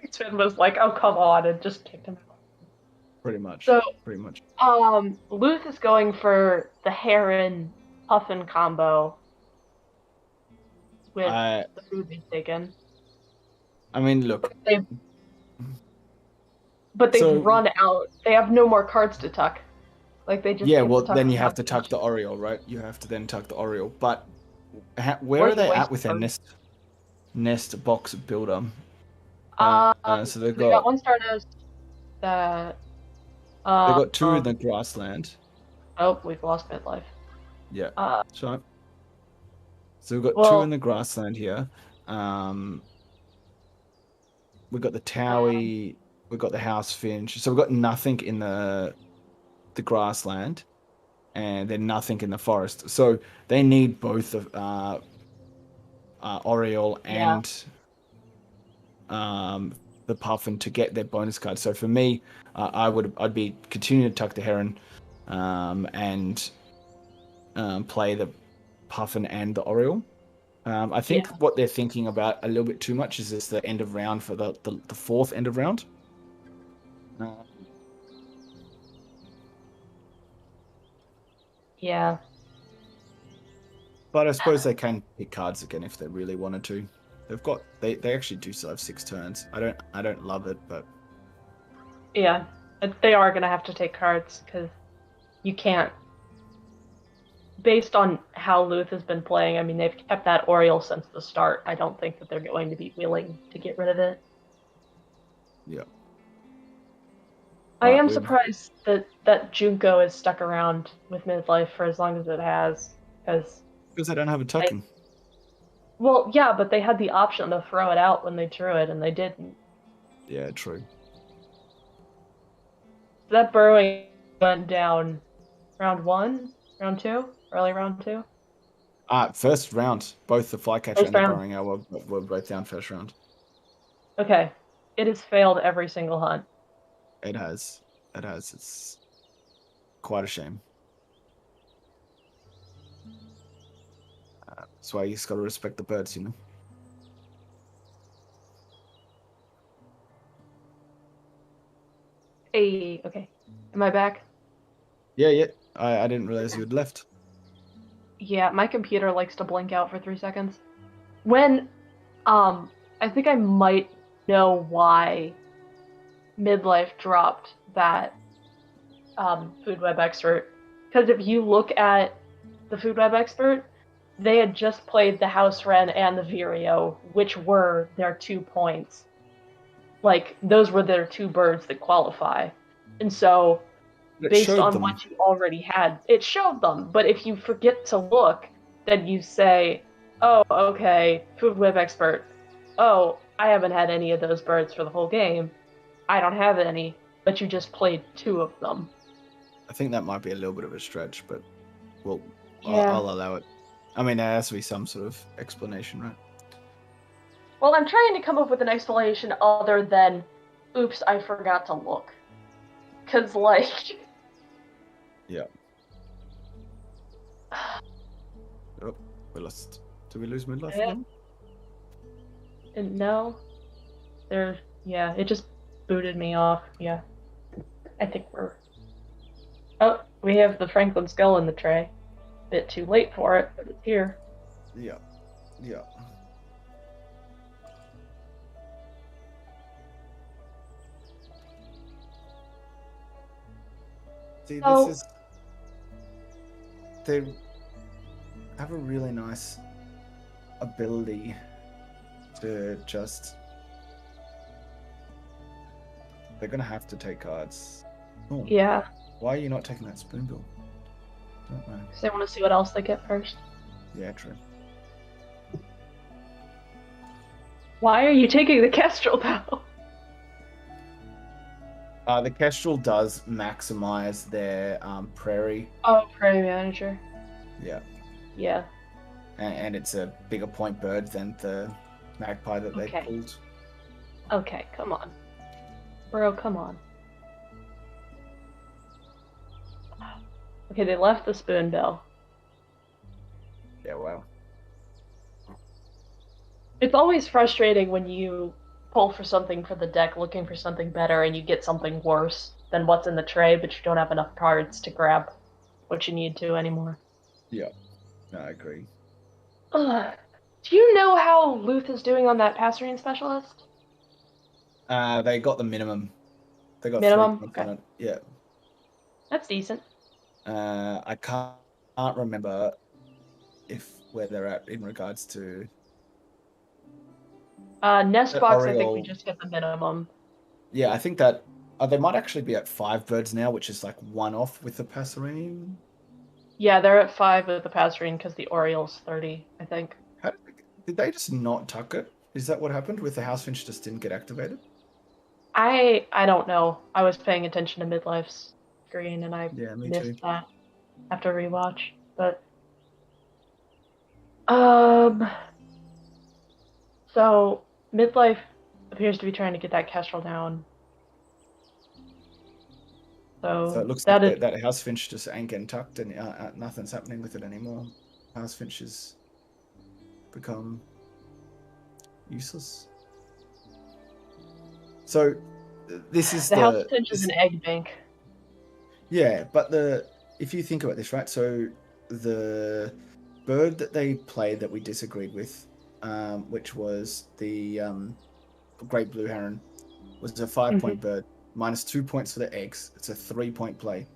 Wingspan was like, "Oh, come on," and just kicked him out. Pretty much. So, Pretty much. Luth is going for the Heron Puffin combo with I the food they've taken. I mean, look. But they've So run out. They have no more cards to tuck. Like they just yeah, get well to tuck then the you have to top tuck the each. Oriole, right? You have to then tuck the Oriole. But where Or are you they at waste with their them. nest box builder? So they've They got got one Stardust that. they Uh, got two in the grassland. oh, we've lost Midlife. Yeah. Uh, So we've got two in well, the grassland here. We've got the um, Towie, we've got the House Finch. So we've got nothing in the grassland, and then nothing in the forest. So they need both of Oriole yeah, and the Puffin to get their bonus card. So for me, I'd be continuing to tuck the Heron, and play the Puffin and the Oriole. I think yeah, what they're thinking about a little bit too much is this the end of round for the fourth end of round. Uh, yeah. but I suppose they can pick cards again if they really wanted to. They actually do still have 6 turns. I don't love it, but Yeah, they are gonna have to take cards because you can't. Based on how Luth has been playing, I mean, they've kept that Oriole since the start. I don't think that they're going to be willing to get rid of it. yeah. I All right, am we've surprised that Junko has stuck around with Midlife for as long as it has, because because they don't have a they, tucking. well, yeah, but they had the option to throw it out when they drew it, and they didn't. Yeah, true. That burrowing went down round one, round two, early round two, First round, both the Flycatcher first and the round. Burrowing Owl were both down first round. Okay, it has failed every single hunt. It has. It has. It's quite a shame. That's why you just got to respect the birds, you know. Hey, okay, am I back? Yeah, yeah. I didn't realize you had left. Yeah, my computer likes to blink out for 3 seconds. When, um, I think I might know why Midlife dropped that Food Web Expert. Because if you look at the Food Web Expert, they had just played the House Wren and the Vireo, which were their 2 points. Like, those were their two birds that qualify. And so, It based showed on them. what you already had, it showed them. But if you forget to look, then you say, oh, okay, Food Web Expert. Oh, I haven't had any of those birds for the whole game. I don't have any, but you just played two of them. I think that might be a little bit of a stretch, but well, Yeah. I'll allow it. I mean, there has to be some sort of explanation, right? Well, I'm trying to come up with an explanation other than, oops, I forgot to look. Because, like. Yeah. Oh, we lost. Did we lose Midlife again? And no. Yeah, it just booted me off. Yeah. I think we're. Oh, we have the Franklin skull in the tray. Bit too late for it, but it's here. Yeah. Yeah. See, this So, is. They have a really nice ability to just. They're gonna have to take cards. Oh, yeah. why are you not taking that spoonbill? Don't know. Because I want to see what else they get first. Yeah, true. Why are you taking the Kestrel, though? The Kestrel does maximize their prairie. Oh, Prairie Manager. Yeah. Yeah. and it's a bigger point bird than the magpie that they Okay. pulled. Okay, come on. Bro, come on. Okay, they left the spoonbill. Yeah, wow. It's always frustrating when you pull for something for the deck looking for something better and you get something worse than what's in the tray, but you don't have enough cards to grab what you need to anymore. Yeah, no, I agree. Ugh. Do you know how Luth is doing on that pass range specialist? They got the minimum. They got 3 Minimum? points Okay. on it. Yeah. That's decent. I can't remember where they're at in regards to Nest the box, I think we Oriole. just hit the minimum. Yeah, I think that they might actually be at 5 birds now, which is like one off with the passerine. Yeah, they're at 5 with the pass range because the Oriole's 30, I think. How did they just not tuck it? Is that what happened with the house finch just didn't get activated? I don't know. I was paying attention to Midlife's screen and I Yeah, me too. missed that after rewatch. But um so Midlife appears to be trying to get that kestrel down. So So it looks like that is that house finch just ain't getting tucked, and nothing's happening with it anymore. House finch has become useless. So this is the house finch is an egg bank. yeah, but if you think about this, right? So the bird that they played that we disagreed with, which was the great blue heron, was a 5 point bird, minus 2 points for the eggs. It's a 3 point play.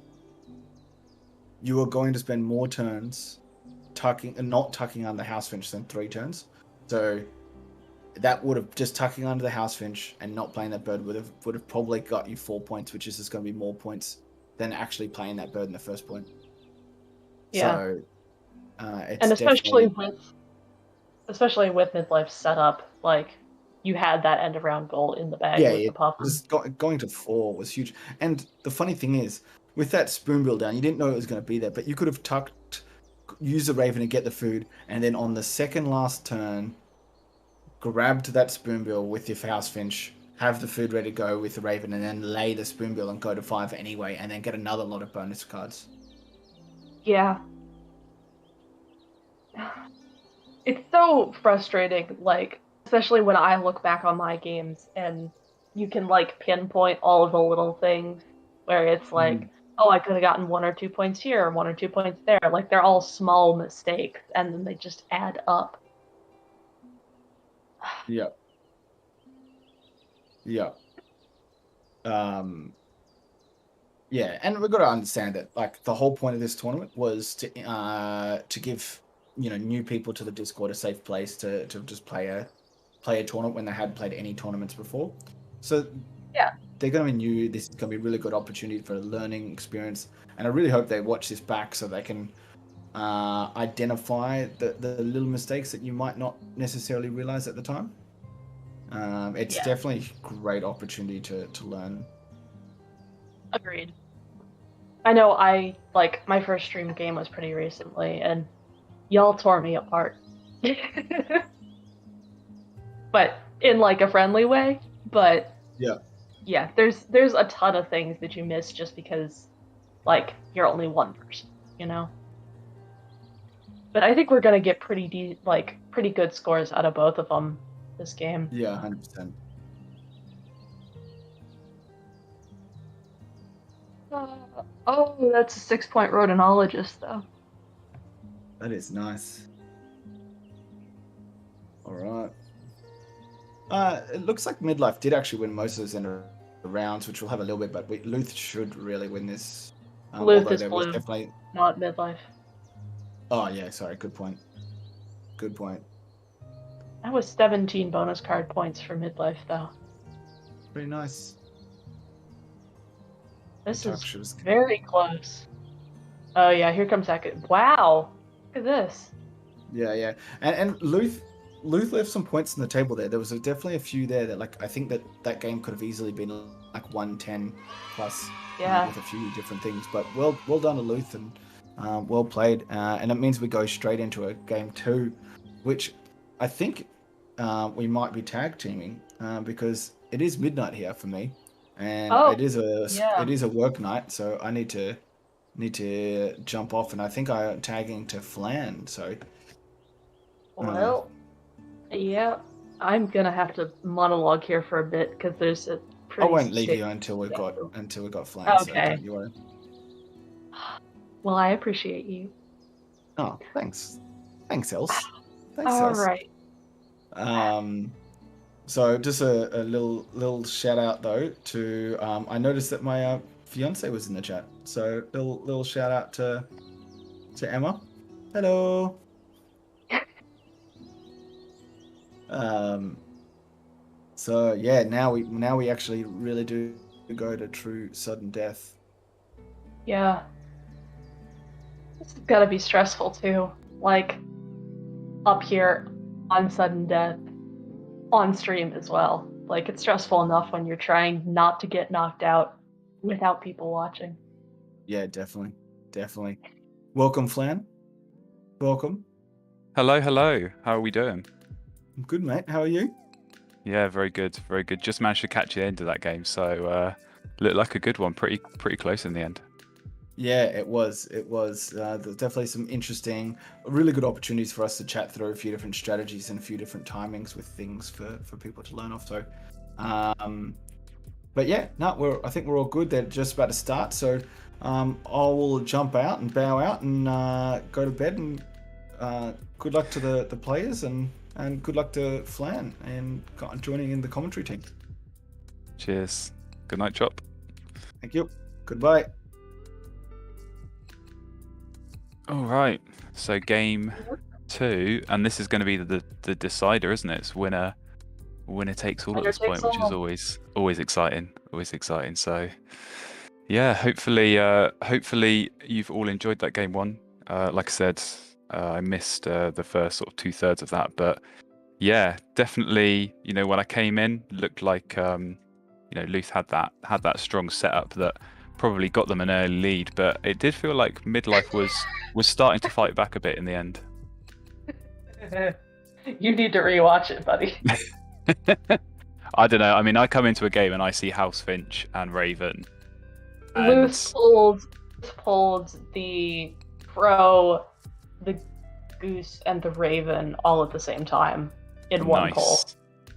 You are going to spend more turns not tucking under the house finch than 3 turns. So that would have just tucking under the house finch and not playing that bird would have probably got you 4 points, which is just going to be more points than actually playing that bird in the first point. Yeah. So it's And especially definitely with Midlife's setup, like you had that end of round goal in the bag with yeah. the puff. Just going to 4 was huge. And the funny thing is, with that spoonbill down, you didn't know it was going to be there, but you could have used the raven to get the food, and then on the second last turn, grabbed that spoonbill with your house finch, have the food ready to go with the raven, and then lay the spoonbill and go to 5 anyway, and then get another lot of bonus cards. Yeah. It's so frustrating, like, especially when I look back on my games and you can, like, pinpoint all of the little things where it's like, oh, I could have gotten 1 or 2 points here, 1 or 2 points there. Like, they're all small mistakes, and then they just add up. Yeah. Yeah. Yeah, and we've got to understand that like the whole point of this tournament was to give new people to the Discord a safe place to just play a tournament when they hadn't played any tournaments before. So Yeah. they're going to be new. This is going to be a really good opportunity for a learning experience, and I really hope they watch this back so they can identify the little mistakes that you might not necessarily realize at the time. It's definitely a great opportunity to learn. Agreed. I know my first stream game was pretty recently, and y'all tore me apart. But in like a friendly way. But yeah, there's a ton of things that you miss just because like you're only one person, you know. But I think we're gonna get pretty good scores out of both of them this game. Yeah, 100%. Oh, that's a 6-point rhodonologist, though. That is nice. All right. It looks like Middlife did actually win most of those end of rounds, which we'll have a little bit, but Luth should really win this. Luth is blue, not Middlife. Oh, yeah, sorry. Good point. Good point. That was 17 bonus card points for Middlife, though. Pretty nice. This is very close. Oh, yeah, here comes that. Wow. Look at this. Yeah. And Luth left some points on the table there. There was definitely a few there that, like, I think that game could have easily been like 110 plus with a few different things. But well done to Luth, and Well played. And it means we go straight into a game 2, which I think we might be tag teaming because it is midnight here for me, and Oh, it is yeah. a work night, so I need to jump off, and I think I'm tagging to Flan. So Well, yeah. I'm gonna have to monologue here for a bit because there's a I pretty won't leave substantial you until we've got schedule. Flan. So Okay. don't you worry. Well, I appreciate you. Oh, thanks, Else. Thanks, All Else. right. So just a little shout out though to I noticed that my fiance was in the chat. So little shout out to Emma. Hello. So yeah, now we actually really do go to true sudden death. Yeah. This has got to be stressful too. Like up here on sudden death on stream as well. Like it's stressful enough when you're trying not to get knocked out without people watching. Yeah, definitely. Welcome, Flan. Welcome. Hello. How are we doing? I'm good, mate. How are you? Yeah, very good. Just managed to catch the end of that game, so looked like a good one. Pretty close in the end. Yeah, it was. There's definitely some interesting, really good opportunities for us to chat through a few different strategies and a few different timings with things for people to learn off. So, but yeah, no, I think we're all good. They're just about to start, so I will jump out and bow out and go to bed. And good luck to the players and good luck to Flan and joining in the commentary team. Cheers. Good night, Chop. Thank you. Goodbye. All right. So game 2, and this is going to be the decider, isn't it? It's winner takes all at this point, which is always exciting. Always exciting. So yeah, hopefully you've all enjoyed that game 1. Like I said, I missed the first sort of 2/3 of that, but yeah, definitely. When I came in, looked like Luth had that strong setup that probably got them an early lead, but it did feel like Middlife was starting to fight back a bit in the end. You need to rewatch it, buddy. I don't know. I mean, I come into a game and I see House Finch and Raven. Luth pulled the crow, the goose, and the raven all at the same time in one pull,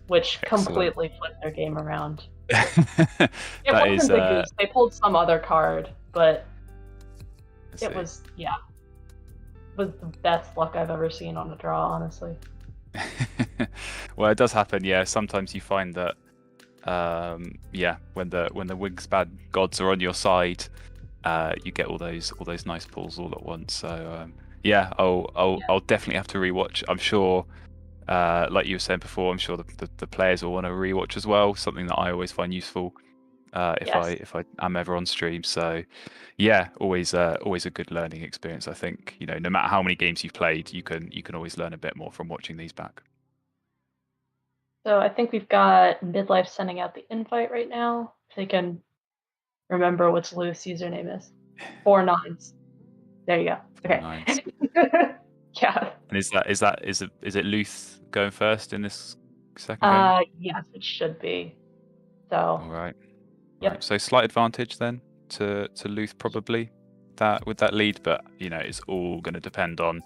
which completely flipped their game around. It wasn't the goose. They pulled some other card, but it was the best luck I've ever seen on a draw, honestly. Well, it does happen. Yeah, sometimes you find that when the Wingspan gods are on your side, you get all those nice pulls all at once. So I'll definitely have to rewatch. I'm sure, like you were saying before, I'm sure the players will want to rewatch as well. Something that I always find useful if I am ever on stream. So yeah, always a good learning experience. I think no matter how many games you've played, you can always learn a bit more from watching these back. So I think we've got Middlife sending out the invite right now. If they can remember what Luth's username is. 4 9s. There you go. Okay. Yeah. And is it Luth going first in this second game? Yes, it should be. So. All right. Yep. Right. So slight advantage then to Luth probably with that lead, but it's all going to depend on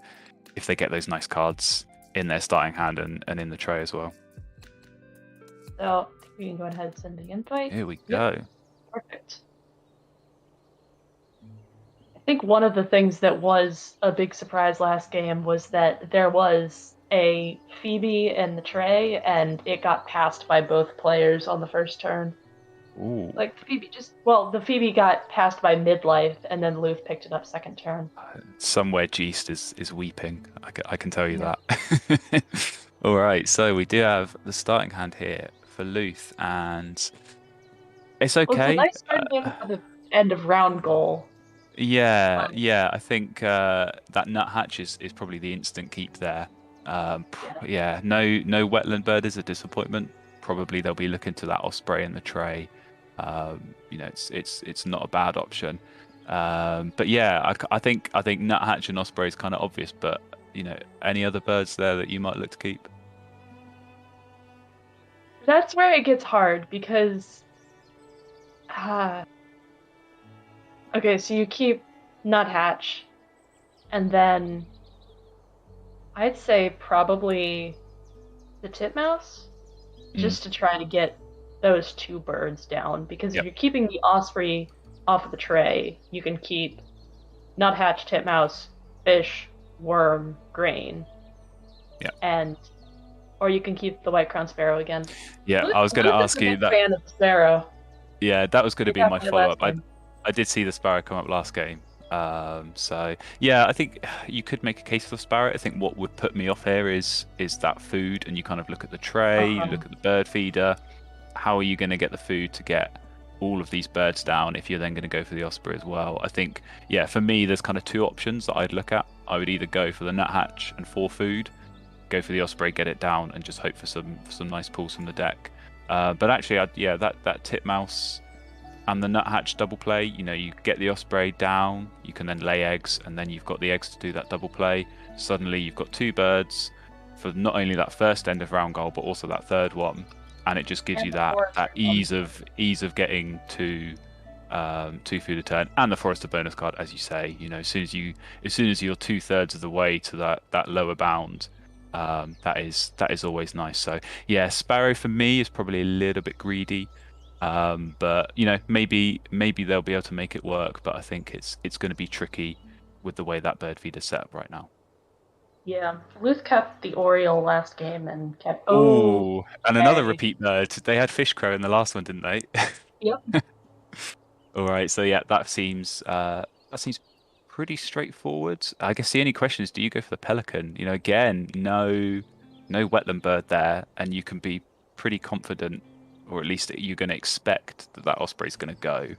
if they get those nice cards in their starting hand and in the tray as well. So we can go ahead and send the invite. Here we go. Perfect. I think one of the things that was a big surprise last game was that there was a Phoebe in the tray, and it got passed by both players on the first turn. Ooh. Like the Phoebe got passed by Middlife, and then Luth picked it up second turn. Somewhere Geest is weeping. I can tell you that. All right, so we do have the starting hand here for Luth, and it's okay. Well, it's a nice game for the end of round goal. Yeah. I think that Nuthatch is probably the instant keep there. No Wetland Bird is a disappointment. Probably they'll be looking to that Osprey in the tray. It's not a bad option. But yeah, I think nuthatch and osprey is kind of obvious, but any other birds there that you might look to keep? That's where it gets hard because, okay, so you keep nuthatch, and then I'd say probably the titmouse, just to try to get those two birds down. Because if Yep. you're keeping the osprey off of the tray, you can keep nuthatch, titmouse, fish, worm, grain. Yeah. Or you can keep the white crowned sparrow again. Yeah, I was going to ask you that. Fan of the sparrow. Yeah, that was going to be my follow-up. I I did see the sparrow come up last game. So yeah, I think you could make a case for the sparrow. I think what would put me off here is that food, and you kind of look at the tray, you look at the bird feeder. How are you going to get the food to get all of these birds down if you're then going to go for the osprey as well? I think, yeah, for me, there's kind of two options that I'd look at. I would either go for the nuthatch and 4 food, go for the osprey, get it down, and just hope for some nice pulls from the deck. But actually, that titmouse and the nuthatch double play, you get the osprey down, you can then lay eggs, and then you've got the eggs to do that double play. Suddenly you've got 2 birds for not only that first end of round goal, but also that third one, and it just gives you that ease of getting to 2 food a turn, and the forester bonus card, as you say. As soon as you're 2/3 of the way to that lower bound, that is always nice. So yeah, sparrow for me is probably a little bit greedy. But maybe they'll be able to make it work, but I think it's going to be tricky with the way that bird feed is set up right now. Yeah, Luth kept the Oriole last game and kept. Oh, and another repeat bird. They had fish crow in the last one, didn't they? Yep. All right, so yeah, that seems pretty straightforward. I guess the only question is, do you go for the pelican? Again, no wetland bird there, and you can be pretty confident, or at least you're going to expect that osprey's going to go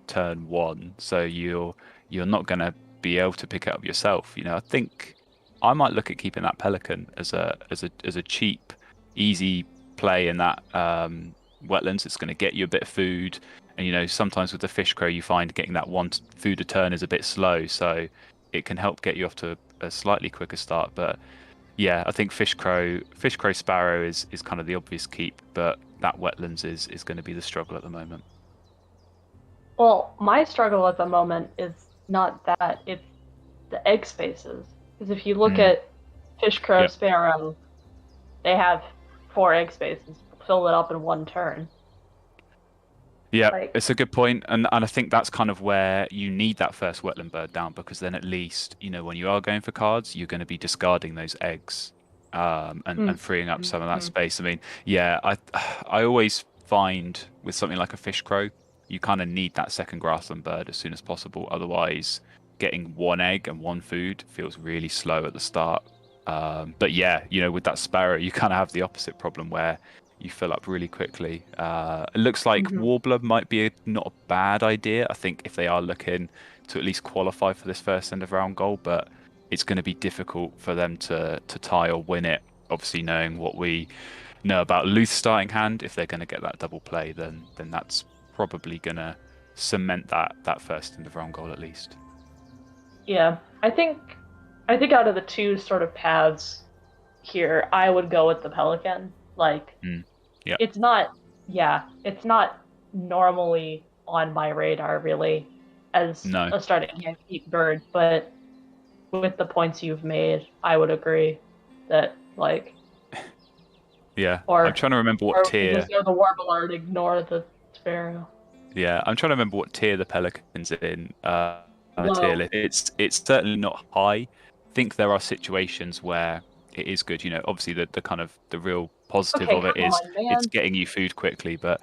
turn 1, so you're not going to be able to pick it up yourself. I think I might look at keeping that pelican as a cheap, easy play in that wetlands. It's going to get you a bit of food, and sometimes with the fish crow you find getting that 1 food a turn is a bit slow, so it can help get you off to a slightly quicker start. But yeah, I think fish crow sparrow is kind of the obvious keep, but that wetlands is going to be the struggle at the moment. Well, my struggle at the moment is not that, it's the egg spaces. Because if you look at fish crow sparrow, they have 4 egg spaces, fill it up in 1 turn. Yeah, it's a good point, and I think that's kind of where you need that first wetland bird down, because then at least when you are going for cards, you're going to be discarding those eggs, and freeing up some of that space. I mean, yeah, I always find with something like a fish crow, you kind of need that second grassland bird as soon as possible. Otherwise, getting 1 egg and 1 food feels really slow at the start. But yeah, with that sparrow, you kind of have the opposite problem where you fill up really quickly. It looks like warbler might be not a bad idea. I think if they are looking to at least qualify for this first end of round goal, but it's going to be difficult for them to tie or win it. Obviously, knowing what we know about Luth's starting hand, if they're going to get that double play, then that's probably going to cement that first end of round goal at least. Yeah, I think out of the 2 sort of paths here, I would go with the pelican. It's not normally on my radar really as a starting hand keep bird, but with the points you've made, I would agree that yeah. I'm trying to remember what tier. Just go the warbler and ignore the sparrow. Yeah, I'm trying to remember what tier the pelican's in. Tier list. It's certainly not high. I think there are situations where it is good. Obviously the kind of the real positive of it is it's getting you food quickly. But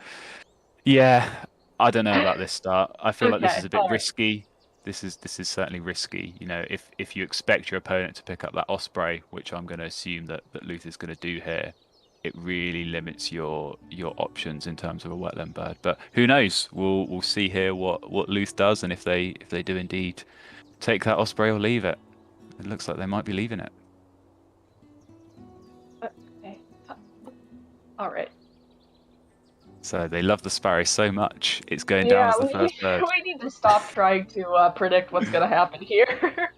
yeah, I don't know about this start. I feel like this is a bit risky. This is certainly risky. If you expect your opponent to pick up that osprey, which I'm going to assume that Luth is going to do here, it really limits your options in terms of a wetland bird. But who knows? We'll see here what Luth does, and if they do indeed take that osprey or leave it. It looks like they might be leaving it. Okay. All right. So they love the sparrow so much, it's going down Yeah, as the first bird. we need to stop trying to predict what's gonna happen here.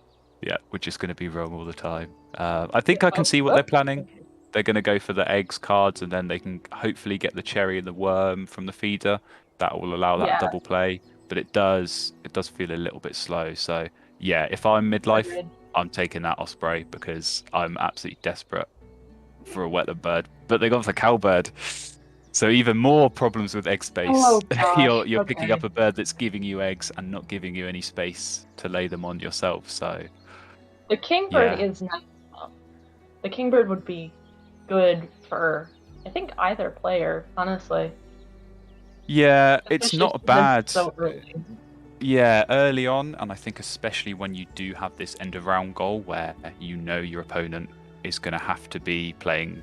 Yeah, we're just going to be wrong all the time. I think I can see what they're planning. Okay. They're going to go for the eggs cards, and then they can hopefully get the cherry and the worm from the feeder. That will allow that Yeah, double play. But it does feel a little bit slow. So yeah, if I'm midlife, agreed. I'm taking that osprey because I'm absolutely desperate for a wetland bird. But they gone for cowbird. So even more problems with egg space. Oh gosh. You're picking Okay. up a bird that's giving you eggs and not giving you any space to lay them on yourself. So The kingbird yeah. is nice. The kingbird would be good for, I think, either player, honestly. Yeah, it's Especially not since bad. so early. Yeah, early on, and I think especially when you do have this end of round goal where you know your opponent is going to have to be playing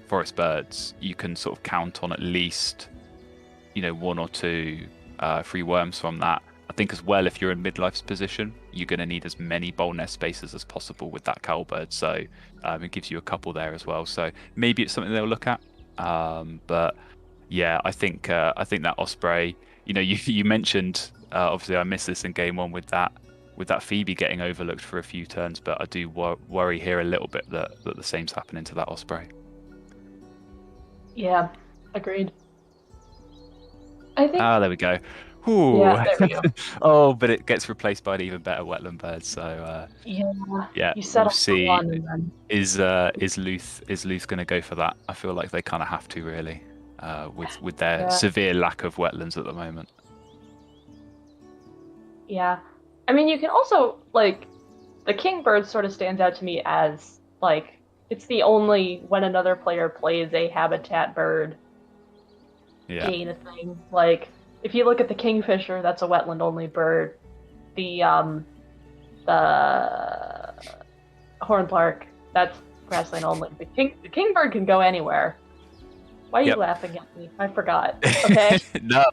forest birds, you can sort of count on at least, one or two free worms from that. I think as well, if you're in midlife's position, you're going to need as many bowl nest spaces as possible with that cowbird. So it gives you a couple there as well. So maybe it's something they'll look at. But yeah, I think that osprey. You mentioned obviously I missed this in game one with that Phoebe getting overlooked for a few turns, but I do worry here a little bit that the same's happening to that osprey. Yeah, agreed. I think. There we go. Ooh. Yeah, there we go. Oh, but it gets replaced by an even better wetland bird. So Yeah, yeah, you we'll settle for see. one, and then Is Luth going to go for that? I feel like they kind of have to really, with their Yeah. severe lack of wetlands at the moment. yeah. I mean, you can also the kingbird sort of stands out to me as it's the only when another player plays a habitat bird Yeah. gain a thing. If you look at the kingfisher, that's a wetland only bird. The hornlark, that's grassland only. The kingbird can go anywhere. Why are you Yep. laughing at me? I forgot. Okay. No,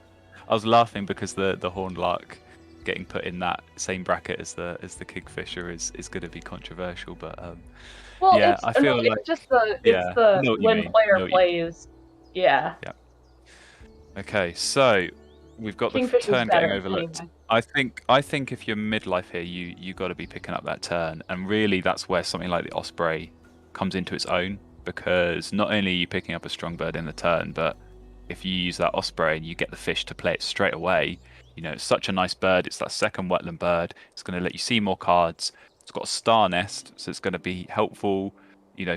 I was laughing because the hornlark getting put in that same bracket as the kingfisher is going to be controversial, but Well, yeah, it's I feel no, like it's just the yeah, it's the I know what you when mean. I know player what you mean. plays. Yeah. Okay, so we've got the Kingfisher's turn better, getting overlooked. anyway. I think if you're midlife here, you got to be picking up that turn, and really that's where something like the osprey comes into its own, because not only are you picking up a strong bird in the turn, but if you use that osprey and you get the fish to play it straight away, it's such a nice bird. It's that second wetland bird. It's going to let you see more cards. It's got a star nest, so it's going to be helpful,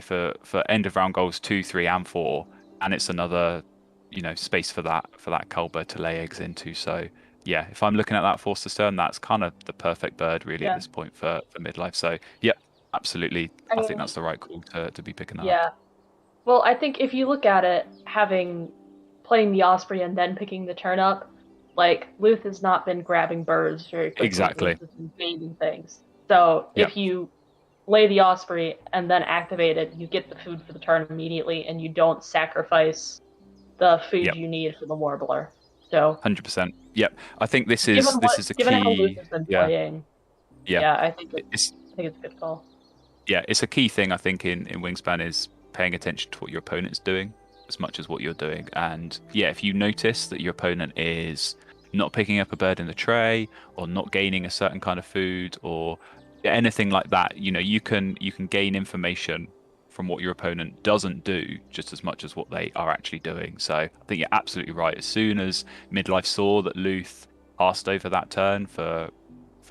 for end of round goals 2, 3, and 4, and it's another space for that cowbird to lay eggs into. So yeah, if I'm looking at that Forster Stern, that's kind of the perfect bird really Yeah. at this point for midlife. So yeah, absolutely. I think mean, that's the right call to be picking that up. Yeah. Well, I think if you look at it, playing the osprey and then picking the turn up, Luth has not been grabbing birds very quickly. Exactly. Luth has been baiting things. So Yeah. if you lay the osprey and then activate it, you get the food for the turn immediately, and you don't sacrifice the food Yep. you need for the warbler. So 100%. Yep. I think this is a given how key. Luth has been playing, Yeah. I think It's a good call. yeah, it's a key thing I think in Wingspan is paying attention to what your opponent's doing as much as what you're doing. And yeah, if you notice that your opponent is not picking up a bird in the tray or not gaining a certain kind of food or anything like that, you can gain information from what your opponent doesn't do just as much as what they are actually doing. So I think you're absolutely right. As soon as midlife saw that Luth passed over that turn for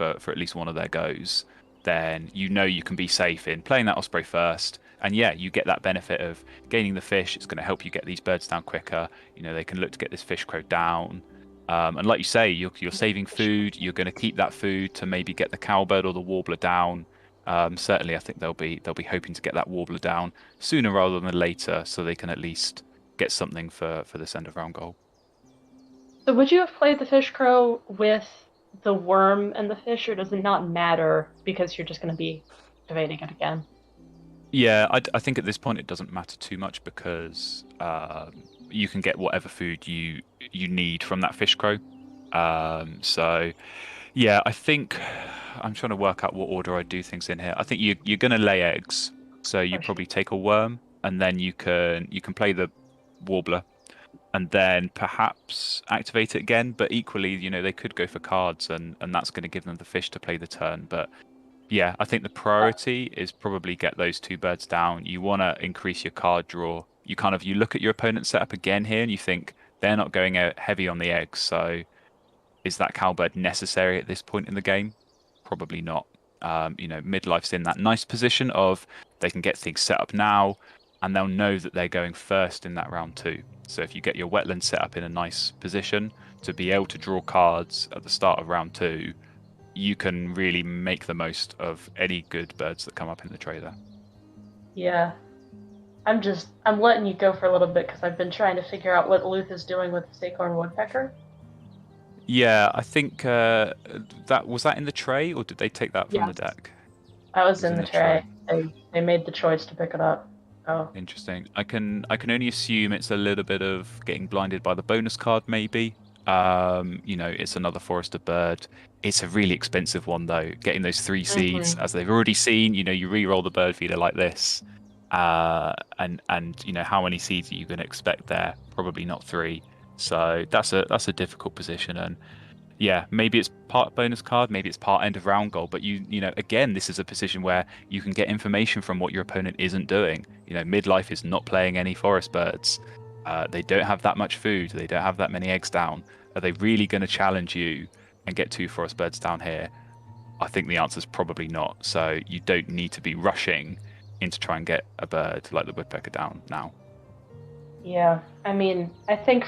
at least one of their goes, then you can be safe in playing that osprey first. And yeah, you get that benefit of gaining the fish. It's going to help you get these birds down quicker. They can look to get this fish crow down. And like you say, you're saving food. You're going to keep that food to maybe get the cowbird or the warbler down. Certainly, I think they'll be hoping to get that warbler down sooner rather than later, so they can at least get something for this end of round goal. So would you have played the fish crow with the worm and the fish, or does it not matter because you're just going to be activating it again? Yeah, I think at this point it doesn't matter too much because you can get whatever food you need from that fish crow. So yeah, I think I'm trying to work out what order I do things in here. I think you're going to lay eggs, so you probably take a worm and then you can play the warbler, and then perhaps activate it again. But equally, they could go for cards, and that's going to give them the fish to play the turn. But yeah, I think the priority is probably get those 2 birds down. You want to increase your card draw. You look at your opponent's setup again here, and you think they're not going out heavy on the eggs. So is that cowbird necessary at this point in the game? Probably not. Midlife's in that nice position of they can get things set up now, and they'll know that they're going first in that round 2. So if you get your wetland set up in a nice position to be able to draw cards at the start of round 2, you can really make the most of any good birds that come up in the tray there. Yeah. I'm letting you go for a little bit because I've been trying to figure out what Luth is doing with the Staghorn Woodpecker. Yeah, I think that was that in the tray, or did they take that from the deck? That was in the tray. They made the choice to pick it up. Oh. Interesting. I can only assume it's a little bit of getting blinded by the bonus card, maybe. It's another Forester bird. It's a really expensive one though. Getting those 3 seeds, as they've already seen, you re-roll the bird feeder like this, and how many seeds are you going to expect there? Probably not 3. So that's a difficult position, and yeah, maybe it's part bonus card, maybe it's part end of round goal, but again, this is a position where you can get information from what your opponent isn't doing. Midlife is not playing any forest birds. They don't have that much food. They don't have that many eggs down. Are they really going to challenge you and get 2 forest birds down here? I think the answer is probably not. So you don't need to be rushing in to try and get a bird like the woodpecker down now. Yeah, I mean, I think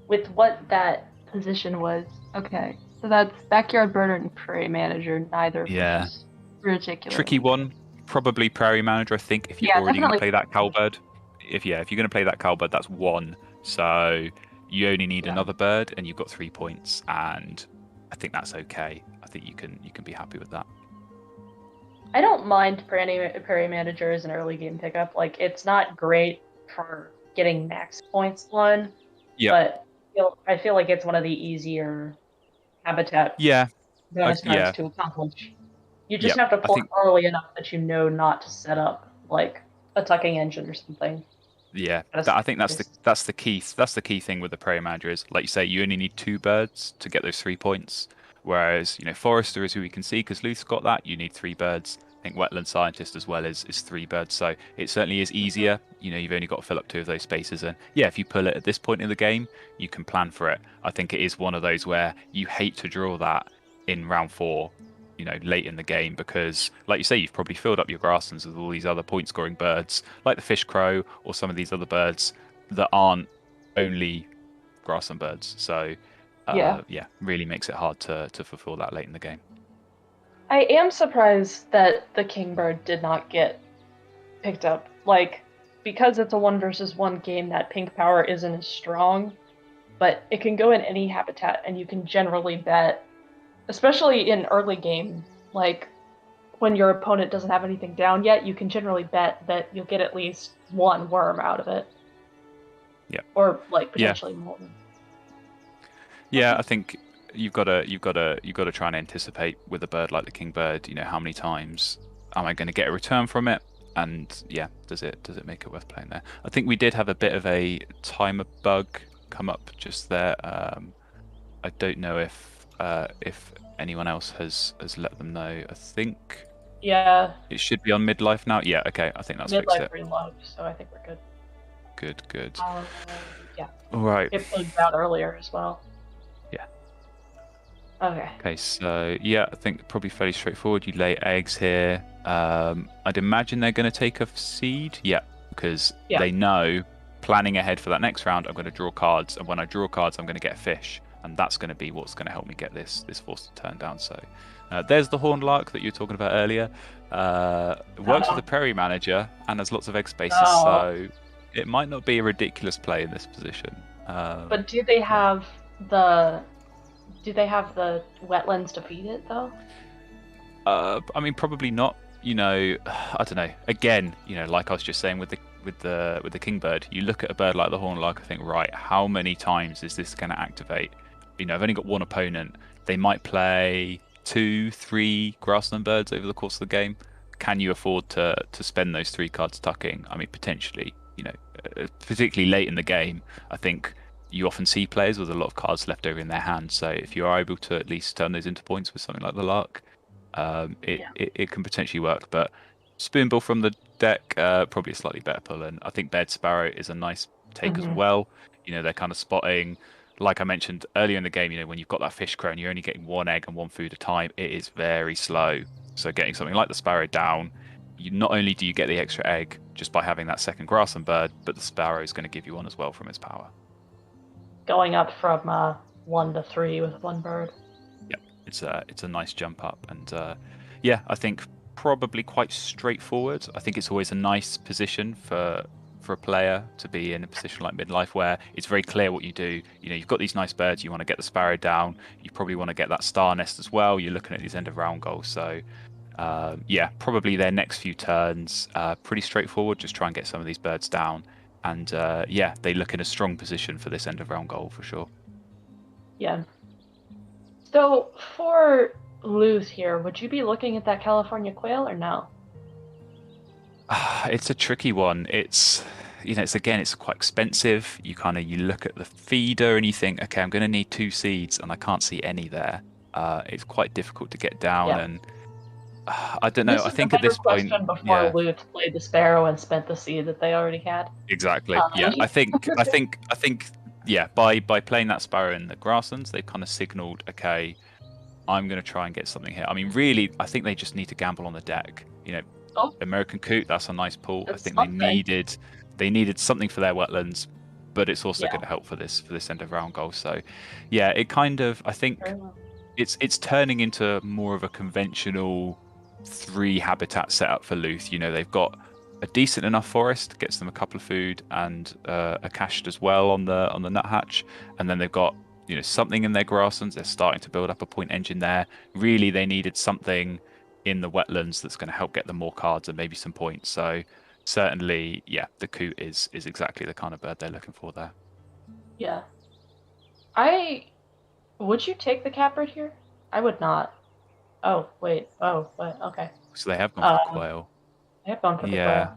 with what that position was, okay, so that's backyard birder and prairie manager, neither of them is ridiculous. Tricky one, probably prairie manager, I think, if you're already going to play that cowbird. If you're going to play that cowbird, that's 1. So you only need another bird, and you've got 3 points, and I think that's okay. I think you can be happy with that. I don't mind prairie manager as an early game pickup. Like, it's not great for getting max points on, but I feel like it's one of the easier habitat bonus cards to accomplish. You just have to pull early enough that you know not to set up like a tucking engine or something. Yeah, I think that's the key. That's the key thing with the prairie manager is, like you say, you only need 2 birds to get those 3 points. Whereas Forester is who we can see because Luth's got that. You need 3 birds. I think Wetland Scientist as well is 3 birds. So it certainly is easier. You've only got to fill up 2 of those spaces, and if you pull it at this point in the game, you can plan for it. I think it is one of those where you hate to draw that in round 4. Late in the game, because like you say, you've probably filled up your grasslands with all these other point scoring birds like the fish crow or some of these other birds that aren't only grassland birds. So really makes it hard to fulfill that late in the game. I am surprised that the kingbird did not get picked up, because it's a 1 versus 1 game, that pink power isn't as strong, but it can go in any habitat, and you can generally bet, especially in early game, when your opponent doesn't have anything down yet, you can generally bet that you'll get at least 1 worm out of it. Yeah. Or potentially more. Yeah, I think you've got to try and anticipate with a bird like the kingbird. How many times am I going to get a return from it? And does it make it worth playing there? I think we did have a bit of a timer bug come up just there. I don't know if anyone else has let them know. I think it should be on Midlife now. Yeah, okay, I think that's fixed it. Midlife reload, so I think we're good. Good. Yeah. All right. It plugged out earlier as well. Yeah. Okay, so I think probably fairly straightforward. You lay eggs here. I'd imagine they're going to take a seed. Yeah, because they know, planning ahead for that next round, I'm going to draw cards, and when I draw cards, I'm going to get fish. And that's going to be what's going to help me get this force to turn down. So there's the horned lark that you were talking about earlier. It works with the prairie manager and has lots of egg spaces, so it might not be a ridiculous play in this position. But do they have the wetlands to feed it though? I mean, probably not. I don't know. Again, like I was just saying with the kingbird, you look at a bird like the horned lark and think, right, how many times is this going to activate? I've only got 1 opponent. They might play 2, 3 grassland birds over the course of the game. Can you afford to spend those 3 cards tucking? I mean, potentially. particularly late in the game, I think you often see players with a lot of cards left over in their hand. So if you are able to at least turn those into points with something like the Lark, it can potentially work. But Spoonbill from the deck, probably a slightly better pull. And I think Bed Sparrow is a nice take as well. They're kind of spotting, like I mentioned earlier in the game, when you've got that fish crow and you're only getting one egg and one food at a time, it is very slow. So getting something like the Sparrow down, not only do you get the extra egg just by having that second grassland bird, but the Sparrow is going to give you one as well from its power. Going up from 1 to 3 with one bird. Yep, it's a nice jump up, and I think probably quite straightforward. I think it's always a nice position for a player to be in a position like Midlife where it's very clear what you do. You've got these nice birds, you want to get the Sparrow down, you probably want to get that star nest as well. You're looking at these end of round goals, so probably their next few turns pretty straightforward. Just try and get some of these birds down, and they look in a strong position for this end of round goal for sure. Yeah. So for Luth here, would you be looking at that California quail or no? It's a tricky one. It's quite expensive. You look at the feeder and you think, okay, I'm going to need 2 seeds, and I can't see any there. It's quite difficult to get down, and I don't know. I think at this point, before Luth played the Sparrow and spent the seed that they already had. Exactly. I think by playing that Sparrow in the grasslands, they've kind of signaled, okay, I'm going to try and get something here. I mean, really, I think they just need to gamble on the deck. American Coot, that's a nice pull. I think they needed something for their wetlands, but it's also going to help for this end of round goal. So, it kind of, I think it's turning into more of a conventional 3 habitat setup for Luth. They've got a decent enough forest, gets them a couple of food and a cached as well on the nuthatch, and then they've got something in their grasslands. They're starting to build up a point engine there. Really, they needed something in the wetlands that's going to help get them more cards and maybe some points. So certainly, the Coot is exactly the kind of bird they're looking for there. Yeah. Would you take the catbird here? I would not. Oh, wait. Oh, but okay. So they have gone for quail. They have gone for the quail.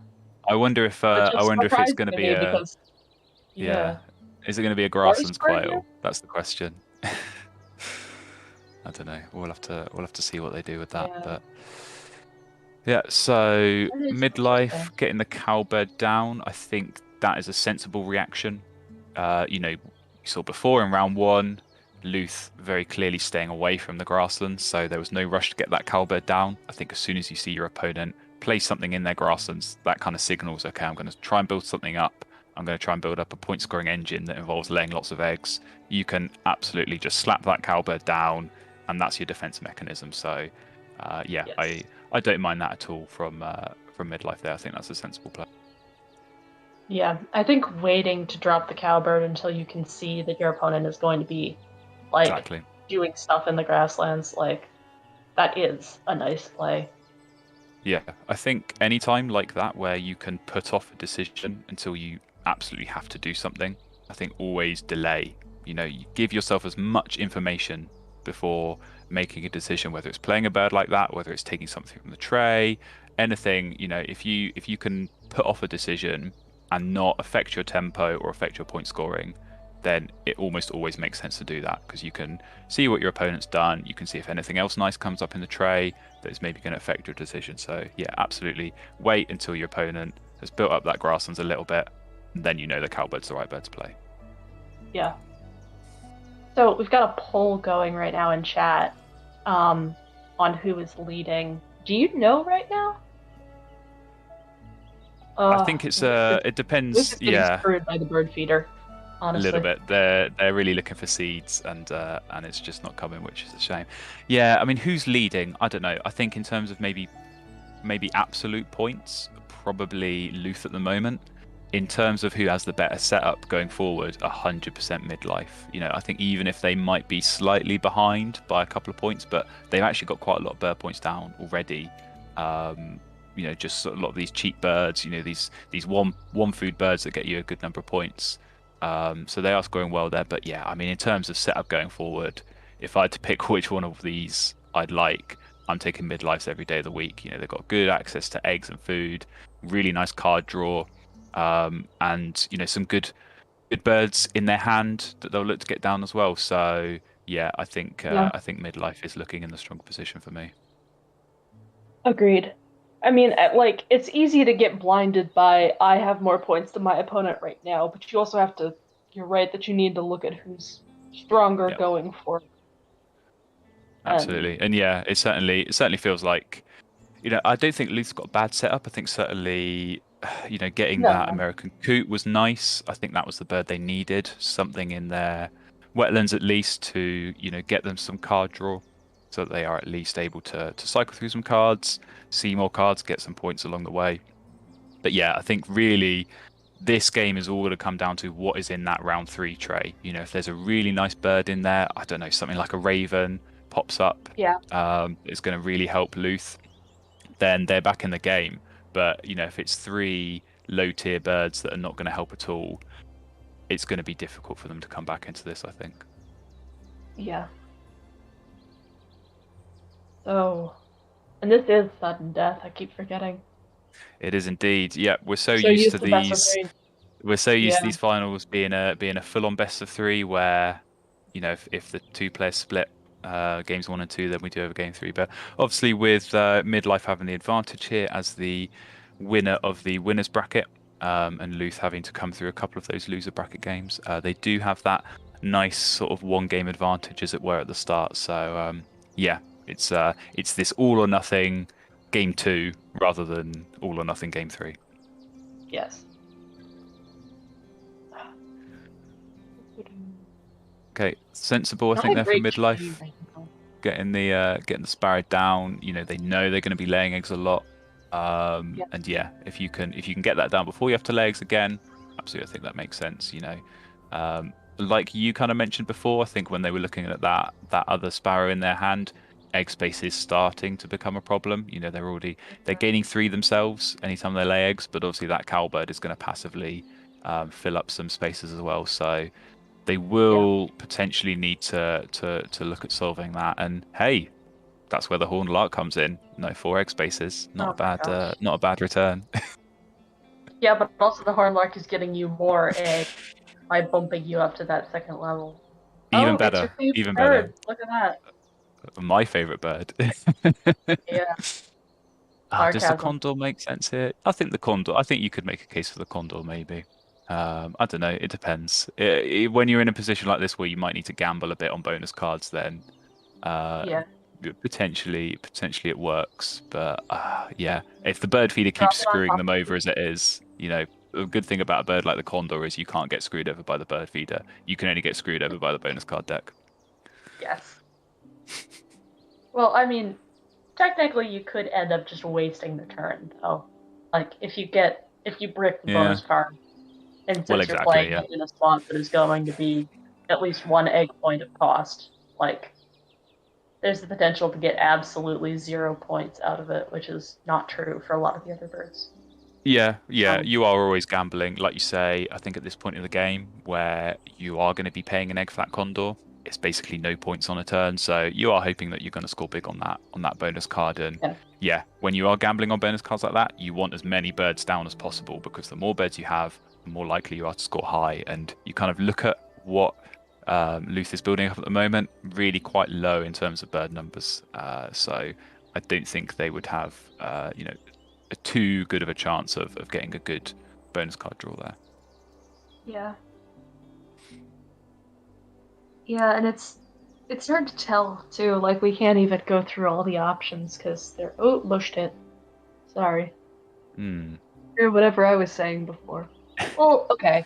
I wonder if it's going to be because, is it going to be a grasslands quail? That's the question. I don't know. We'll have to see what they do with that. But so Midlife getting the cowbird down, I think that is a sensible reaction. You saw before in round 1, Luth very clearly staying away from the grasslands, so there was no rush to get that cowbird down. I think as soon as you see your opponent place something in their grasslands, that kind of signals, okay, I'm going to try and build something up. I'm going to try and build up a point scoring engine that involves laying lots of eggs. You can absolutely just slap that cowbird down, and that's your defense mechanism. So I don't mind that at all from Midlife there. I think that's a sensible play. Yeah, I think waiting to drop the cowbird until you can see that your opponent is going to be doing stuff in the grasslands, that is a nice play. Yeah, I think any time like that where you can put off a decision until you absolutely have to do something, I think always delay. You give yourself as much information before making a decision, whether it's playing a bird like that, whether it's taking something from the tray, anything. If you can put off a decision and not affect your tempo or affect your point scoring, then it almost always makes sense to do that, because you can see what your opponent's done, you can see if anything else nice comes up in the tray that is maybe going to affect your decision. So absolutely wait until your opponent has built up that grasslands a little bit, and then the cowbird's the right bird to play. Yeah. So we've got a poll going right now in chat on who is leading. Do you know right now? I think it depends. This is getting screwed by the bird feeder. Honestly. A little bit. They're really looking for seeds, and it's just not coming, which is a shame. Yeah, I mean, who's leading? I don't know. I think in terms of maybe absolute points, probably Luth at the moment. In terms of who has the better setup going forward, 100% Midlife. I think even if they might be slightly behind by a couple of points, but they've actually got quite a lot of bird points down already. Just a lot of these cheap birds. These one food birds that get you a good number of points. So they are scoring well there. But I mean, in terms of setup going forward, if I had to pick which one of these I'd like, I'm taking Midlife's every day of the week. They've got good access to eggs and food, really nice card draw. and some good birds in their hand that they'll look to get down as well. So yeah, I think Yeah. Midlife is looking in the strong position for me. Agreed. I mean, like, it's easy to get blinded by I have more points than my opponent right now, but you also have to, you're right that you need to look at who's stronger Yeah, going forward. And absolutely. And yeah, it certainly feels like, I don't think Luth's got a bad setup. I think certainly, getting that no, American coot was nice. I think that was the bird they needed. Something in their wetlands at least to, get them some card draw so that they are at least able to cycle through some cards, see more cards, get some points along the way. But yeah, I think really this game is all going to come down to what is in that round 3 tray. If there's a really nice bird in there, I don't know, something like a raven pops up, yeah, it's going to really help Luth, then they're back in the game. But if it's 3 low tier birds that are not going to help at all, it's going to be difficult for them to come back into this, I think. yeah. So, and this is sudden death. I keep forgetting. It is indeed. Yeah, we're so So used use to the best of these. three. We're so used to Yeah, these finals being a full on best of 3 where, if the 2 players split games 1 and 2, then we do have a game 3. But obviously with Midlife having the advantage here as the winner of the winners bracket, and Luth having to come through a couple of those loser bracket games, they do have that nice sort of 1 game advantage as it were at the start. So yeah, it's this all or nothing game 2 rather than all or nothing game 3. yes. Okay, sensible, I Not think a there for great Midlife. game right now. Getting the sparrow down. They know they're going to be laying eggs a lot. Yeah, And yeah, if you can get that down before you have to lay eggs again, absolutely, I think that makes sense. Like you kind of mentioned before, I think when they were looking at that other sparrow in their hand, egg space is starting to become a problem. They're gaining 3 themselves anytime they lay eggs, but obviously that cowbird is going to passively fill up some spaces as well. So they yeah. will potentially need to look at solving that. And hey, that's where the horned lark comes in. No 4 egg spaces, Oh my gosh. not a bad return. Yeah, but also the Hornlark is getting you more egg by bumping you up to that second level. Even Oh, it's your better, favorite even better. bird. Look at that. My favorite bird. Yeah, Does the sarcasm. condor make sense here? I think the condor. I think you could make a case for the condor, maybe. I don't know. It depends. When you're in a position like this where you might need to gamble a bit on bonus cards, then uh, Yeah. potentially it works. But yeah, if the bird feeder Drop keeps it on screwing top them of over you. as it is, a good thing about a bird like the condor is you can't get screwed over by the bird feeder. You can only get screwed over by the bonus card deck. Yes. Well, I mean, technically you could end up just wasting the turn, though. Like, if you brick the Yeah. bonus card, and Well, since you're exactly. playing Yeah. it in a spot that is going to be at least 1 egg point of cost, like, there's the potential to get absolutely 0 points out of it, which is not true for a lot of the other birds. Yeah, yeah, So, you are always gambling, like you say. I think at this point in the game where you are going to be paying an egg flat condor, it's basically no points on a turn. So you are hoping that you're going to score big on that bonus card. And yeah. yeah, when you are gambling on bonus cards like that, you want as many birds down as possible because the more birds you have, the more likely you are to score high. And you kind of look at what Luth is building up at the moment, really quite low in terms of bird numbers. So I don't think they would have, too good of a chance of getting a good bonus card draw there. Yeah. Yeah, and it's hard to tell too. Like, we can't even go through all the options because they're bushed it. Sorry. Or whatever I was saying before. Well, okay.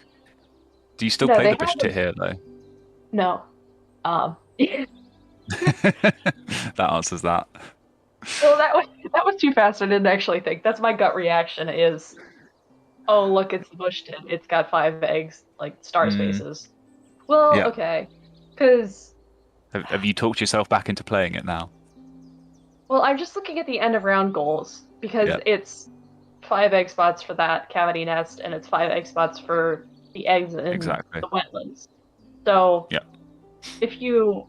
Do you still No, play they the bush have tit here though? no. That answers that. Well, that was too fast. I didn't actually think. That's my gut reaction is, oh, look, it's the bush tit. It's got 5 eggs, like star Mm, spaces. Well, yeah. okay. Because, Have you talked yourself back into playing it now? well, I'm just looking at the end of round goals because Yeah. it's 5 egg spots for that cavity nest, and it's 5 egg spots for the eggs in Exactly. the wetlands. So, Yeah. if you,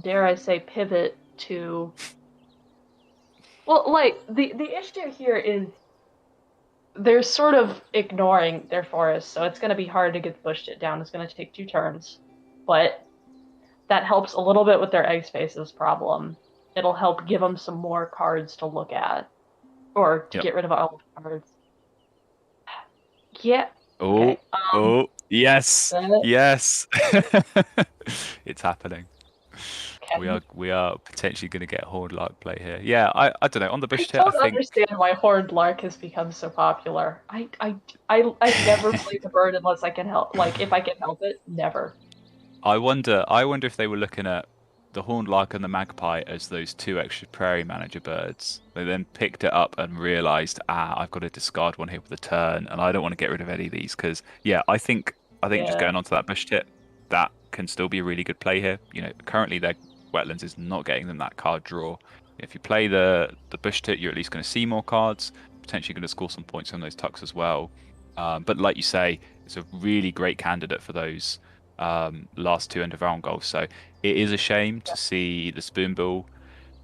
dare I say, pivot to, well, like the issue here is they're sort of ignoring their forest, so it's going to be hard to get the bush tit down. It's going to take 2 turns, but that helps a little bit with their egg spaces problem. It'll help give them some more cards to look at, or to get rid of all the cards. Yeah. Oh, Okay. yes, yes. It's happening. Okay. We are potentially going to get Horde Lark play here. Yeah, I don't know. On the bush tit, I don't understand why Horde Lark has become so popular. I never play the bird unless I can help. Like, if I can help it, never. I wonder if they were looking at the Horned Lark and the Magpie as those 2 extra Prairie Manager birds. They then picked it up and realised, I've got to discard one here with a turn, and I don't want to get rid of any of these because, yeah, I think just going onto that bush tit, that can still be a really good play here. You know, currently their Wetlands is not getting them that card draw. If you play the bush tit, you're at least going to see more cards, potentially going to score some points on those tucks as well. But like you say, it's a really great candidate for those last 2 end of round goals. So it is a shame to see the Spoonbill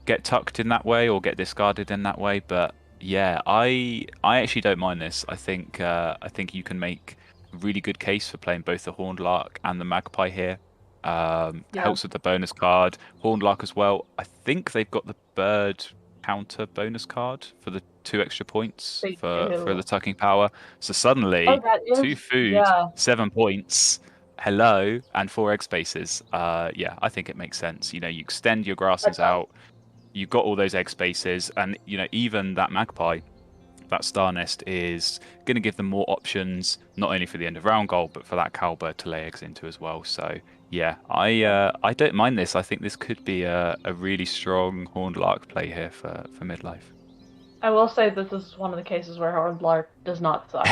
get tucked in that way or get discarded in that way. But yeah, I actually don't mind this. I think you can make a really good case for playing both the Horned Lark and the Magpie here. Helps with the bonus card. Horned Lark as well. I think they've got the bird counter bonus card for the 2 extra points for the tucking power. So suddenly 2 food, 7 points. Hello, and 4 egg spaces. Yeah, I think it makes sense. You know, you extend your grasses out. You've got all those egg spaces, and you know, even that Magpie, that Star Nest is going to give them more options, not only for the end of round goal, but for that cowbird to lay eggs into as well. So yeah, I don't mind this. I think this could be a really strong Horned Lark play here for Midlife. I will say that this is one of the cases where Horned Lark does not suck.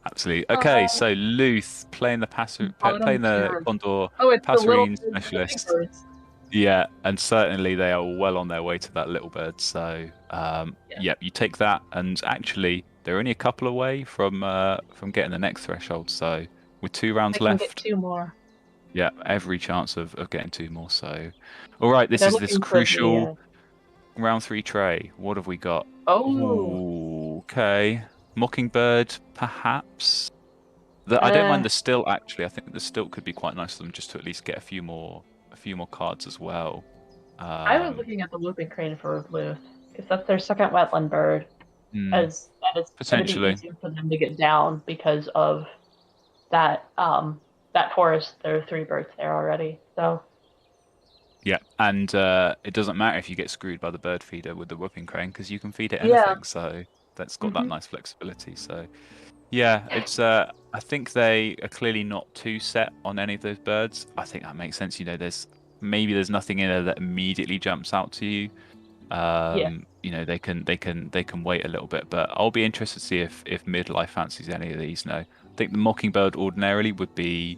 Absolutely. Okay, so Luth playing the Condor Passerine specialist. Yeah, and certainly they are well on their way to that little bird. So you take that, and actually they're only a couple away from getting the next threshold. So with 2 rounds left, get 2 more. Yeah, every chance of getting 2 more. So, all right, this is this crucial round 3 tray. What have we got? Oh, okay. Mockingbird, perhaps. I don't mind the stilt. Actually, I think the stilt could be quite nice for them, just to at least get a few more cards as well. I was looking at the Whooping Crane for Luth because that's their second wetland bird, as that is potentially easier for them to get down because of that forest. There are 3 birds there already, so. Yeah, and it doesn't matter if you get screwed by the bird feeder with the Whooping Crane because you can feed it anything. So that's got that nice flexibility. So yeah, it's I think they are clearly not too set on any of those birds. I think that makes sense. You know, there's nothing in there that immediately jumps out to you. You know, they can wait a little bit, but I'll be interested to see if Midlife fancies any of these. No, I think the Mockingbird ordinarily would be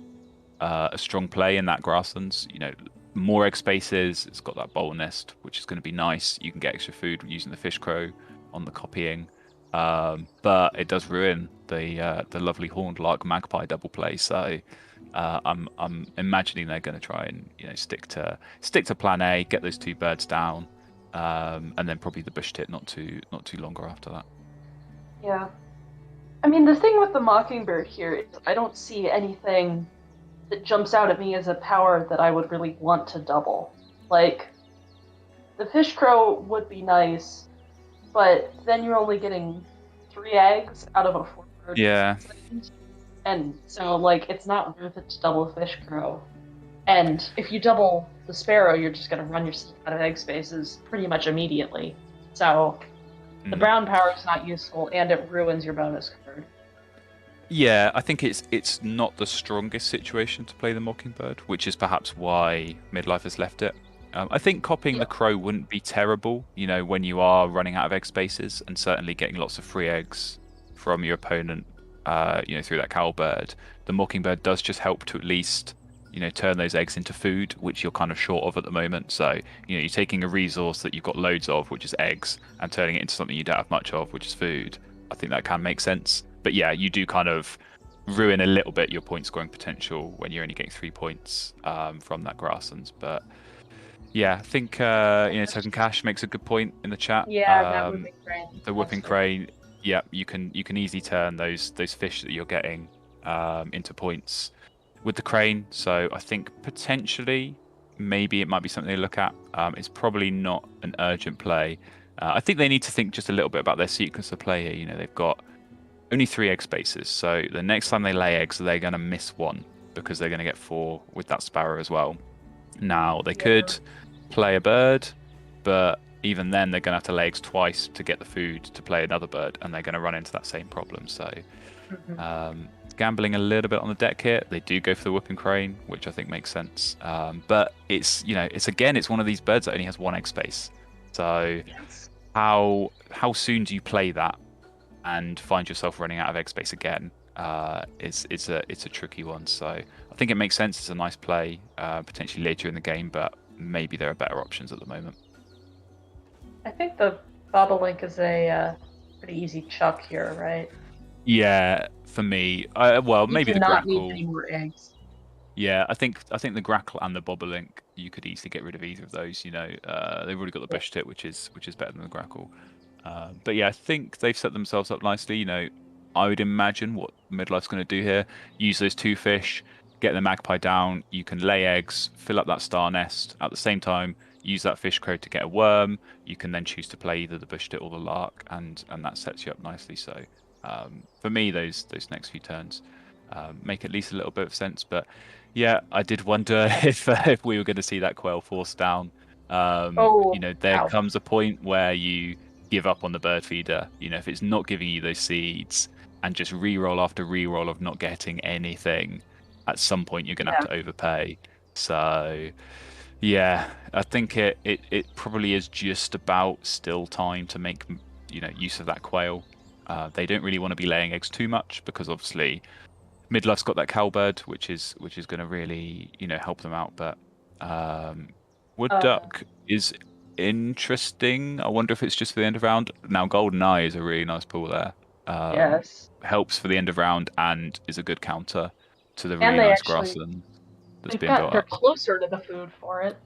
a strong play in that grasslands. You know, more egg spaces. It's got that bowl nest, which is going to be nice. You can get extra food using the fish crow on the copying, but it does ruin the lovely Horned Lark Magpie double play. So I'm imagining they're going to try and stick to plan A, get those 2 birds down, and then probably the bush tit not too longer after that. Yeah, I mean the thing with the Mockingbird here is I don't see anything that jumps out at me as a power that I would really want to double. Like, the fish crow would be nice, but then you're only getting 3 eggs out of a 4-bird. Yeah. And so, like, it's not worth it to double the fish crow. And if you double the sparrow, you're just going to run yourself out of egg spaces pretty much immediately. So, the brown power is not useful, and it ruins your bonus card. Yeah, I think it's not the strongest situation to play the Mockingbird, which is perhaps why Midlife has left it. I think copying the crow wouldn't be terrible, when you are running out of egg spaces, and certainly getting lots of free eggs from your opponent, through that cowbird. The Mockingbird does just help to at least, turn those eggs into food, which you're kind of short of at the moment. So, you're taking a resource that you've got loads of, which is eggs, and turning it into something you don't have much of, which is food. I think that can make sense. But yeah, you do kind of ruin a little bit your point scoring potential when you're only getting 3 points from that grasslands. But yeah, I think Token Cash makes a good point in the chat. Yeah, that Whooping Crane. The Whooping Crane Yeah, you can easily turn those fish that you're getting into points with the crane. So I think potentially maybe it might be something to look at. It's probably not an urgent play. I think they need to think just a little bit about their sequence of play here. You know, they've got only 3 egg spaces, so the next time they lay eggs, they're going to miss one because they're going to get 4 with that sparrow as well. Now they could play a bird, but even then they're going to have to lay eggs twice to get the food to play another bird, and they're going to run into that same problem. So gambling a little bit on the deck here. They do go for the whooping crane, which I think makes sense. But it's it's one of these birds that only has 1 egg space. So how soon do you play that and find yourself running out of egg space again? It's a tricky one. So I think it makes sense. It's a nice play potentially later in the game, but maybe there are better options at the moment. I think the bobolink is a pretty easy chuck here, right? Yeah, for me, maybe the not grackle. Need any more eggs. Yeah, I think the grackle and the bobolink, you could easily get rid of either of those. You know, they've already got the bush tit, which is better than the grackle. But yeah, I think they've set themselves up nicely. You know, I would imagine what Midlife's going to do here: use those 2 fish, get the magpie down. You can lay eggs, fill up that star nest at the same time. Use that fish crow to get a worm. You can then choose to play either the bush tit or the lark, and that sets you up nicely. So for me, those next few turns make at least a little bit of sense. But yeah, I did wonder if we were going to see that quail force down. You know, there comes a point where you give up on the bird feeder. You know, if it's not giving you those seeds and just re-roll after re-roll of not getting anything, at some point you're going to have to overpay. So yeah, I think it probably is just about still time to make use of that quail. They don't really want to be laying eggs too much because obviously Midlife's got that cowbird, which is going to really help them out. But wood duck is interesting. I wonder if it's just for the end of round. Now Golden Eye is a really nice pool there. Yes, helps for the end of round and is a good counter to the really nice grassland that's being built they're up. closer to the food for it.